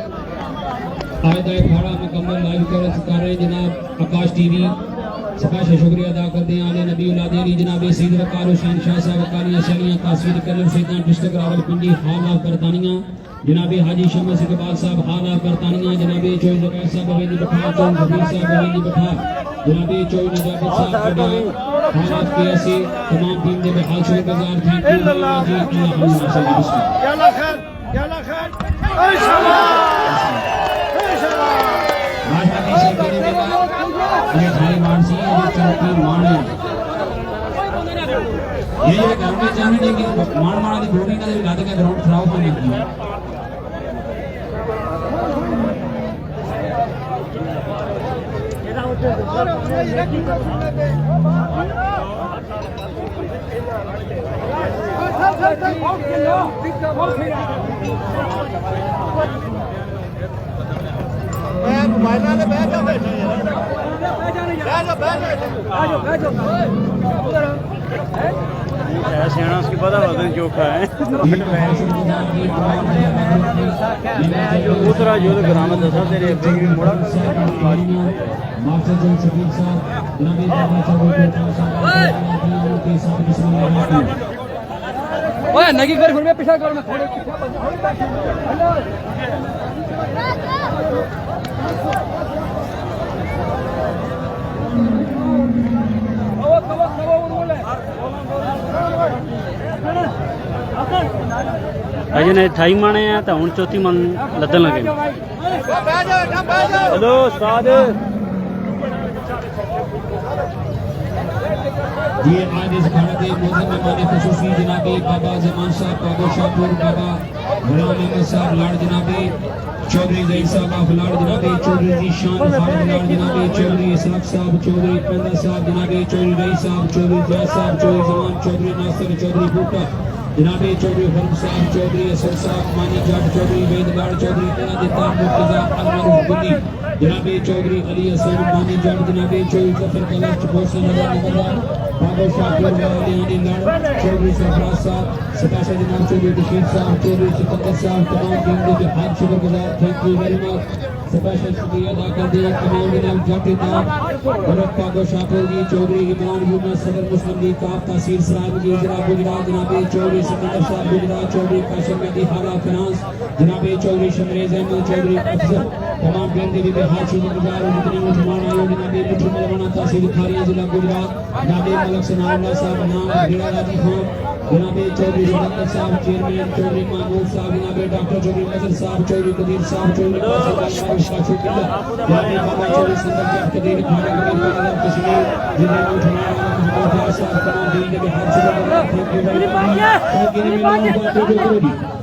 आज का अखाड़ा मुकम्मल लाइव कवरेज कर रहे जनाब आकाश टीवी स्पेशल शुक्रिया अदा करते हैं आले नबी औलाद अली जनाब सईद वकार हुसैन शाह साहब वकालियां शलियां तासीर कलम सैयदान डिस्ट्रिक्ट रावलपिंडी हाल ऑफ बरतानिया जनाब हाजी शमस इकबाल साहब हाल ऑफ बरतानिया जनाब चौधरी जबैर साहब हवेली बठार चौधरी हबीब साहब हवेली बठार जनाब चौधरी निजामत साहब हाल ऑफ केएसए तमाम टीम के बेहाल शुक्रगुजार थैंक यू जी यल्ला खैर ये खाली मानसी है ये चौकी मान है ये घर में जाने नहीं कि मान माना दी बोरी का लाद के ग्राउंड खराब होने की मैं मोबाइल वाले बैठ जा बैठे ऐसे आना उसकी पता वजन चोखा है दूसरा जो तो ग्राम दसा तेरे अब्बे की मोड़ा मास्टर जन शबीर साहब नबी बाबा साहब ओए नगी कर फिर मैं पीछा कर मैं थोड़े अजय ने थाई माने हैं तो हूँ चौथी मन लदन लगे हेलो उस्ताद ये आज इस भारत के मोहम्मद मेहमान खुसूसी जनाबे बाबा जमान साहब बाबा शाहपुर बाबा गुलाम अहमद साहब लाड़ जनाबे चौधरी जहीर साहब ऑफ लाड़ जनाबे चौधरी जीशान खान लाड़ जनाबे चौधरी इसहाक साहब चौधरी पंदा साहब जनाबे चौधरी रईस साहब चौधरी जय साहब चौधरी जमान चौधरी नासिर चौधरी बूटा जनाबे चौधरी फरूख साहब चौधरी असद साहब मानी जाट चौधरी वेदगाड़ चौधरी दिता मुर्तजा अलमरूफ बुनी जनाबे चौधरी अली हसन मानी जाट जनाबे चौधरी जफर कलश बोसन निकला बाबा शाहपुर वाले लाड़ चौधरी सरफराज साहब सताशा जनाब चौधरी बशीर साहब चौधरी सिकंदर साहब तमाम टीम के हाथ शुक्रगुजार thank you very much special शुक्रिया अदा करते हैं तमाम जनाब जाटेदार और बाबा शाहपुर जी चौधरी इमरान यूनुस सदर मुस्लिम लीग का तहसील सराय मुजीब जनाब गुजरात जनाबे चौधरी सिकंदर साहब गुजरात चौधरी काशिम मेहदी हाला फिनांस जनाबे चौधरी शमरेज अहमद चौधरी अफजल तमाम टीम के हाथ शुक्रगुजार और जितने मुसलमान आए जनाबे मुठ्ठी मलवाना तहसील खारिया जिला गुजरात जनाबे मलक सनाउल्लाह साहब नाम डेरा राजी खान जनाबे चौधरी रमन साहब चेयरमैन चौधरी महमूद साहब जनाबे डॉक्टर चौधरी नजर साहब चौधरी कदीर साहब चौधरी जनाबे बाबा चौधरी संदर कदीर खाना कबीर नगर कश्मीर जिले में उठना साहब तमाम टीम के हाथ शुक्रगुजार थैंक यू वेरी मच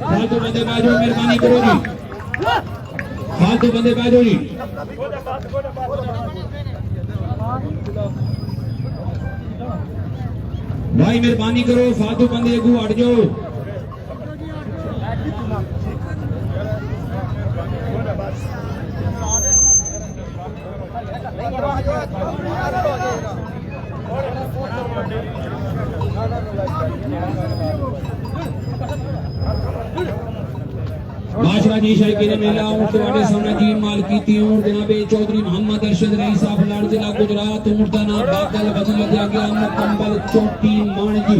फालतू बंदे बाजो मेहरबानी करो जी फालतू बंदे बाजो जी भाई मेहरबानी करो फालतू बंदे अगू हट जाओ बादशाह जी शायकी ने मेला ऊँट वाले सामने जी माल की ऊँट जनाबे चौधरी मोहम्मद अरशद रईस साहब लाड़ जिला गुजरात ऊँट का नाम बादल वजन लगा गया मुकम्मल चोटी मान जी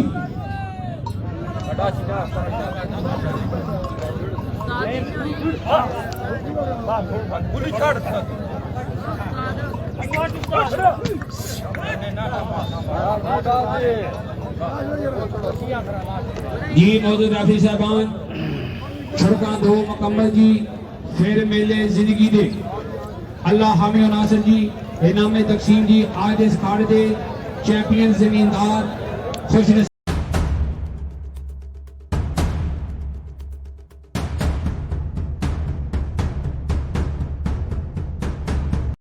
जी मौजूद राफी साहबान सड़का दो मुकम्मल जी फिर मेले जिंदगी दे अल्लाह हामी और नासिर जी इनामे तकसीम जी आज इस खाड़े दे चैंपियन जमींदार खुश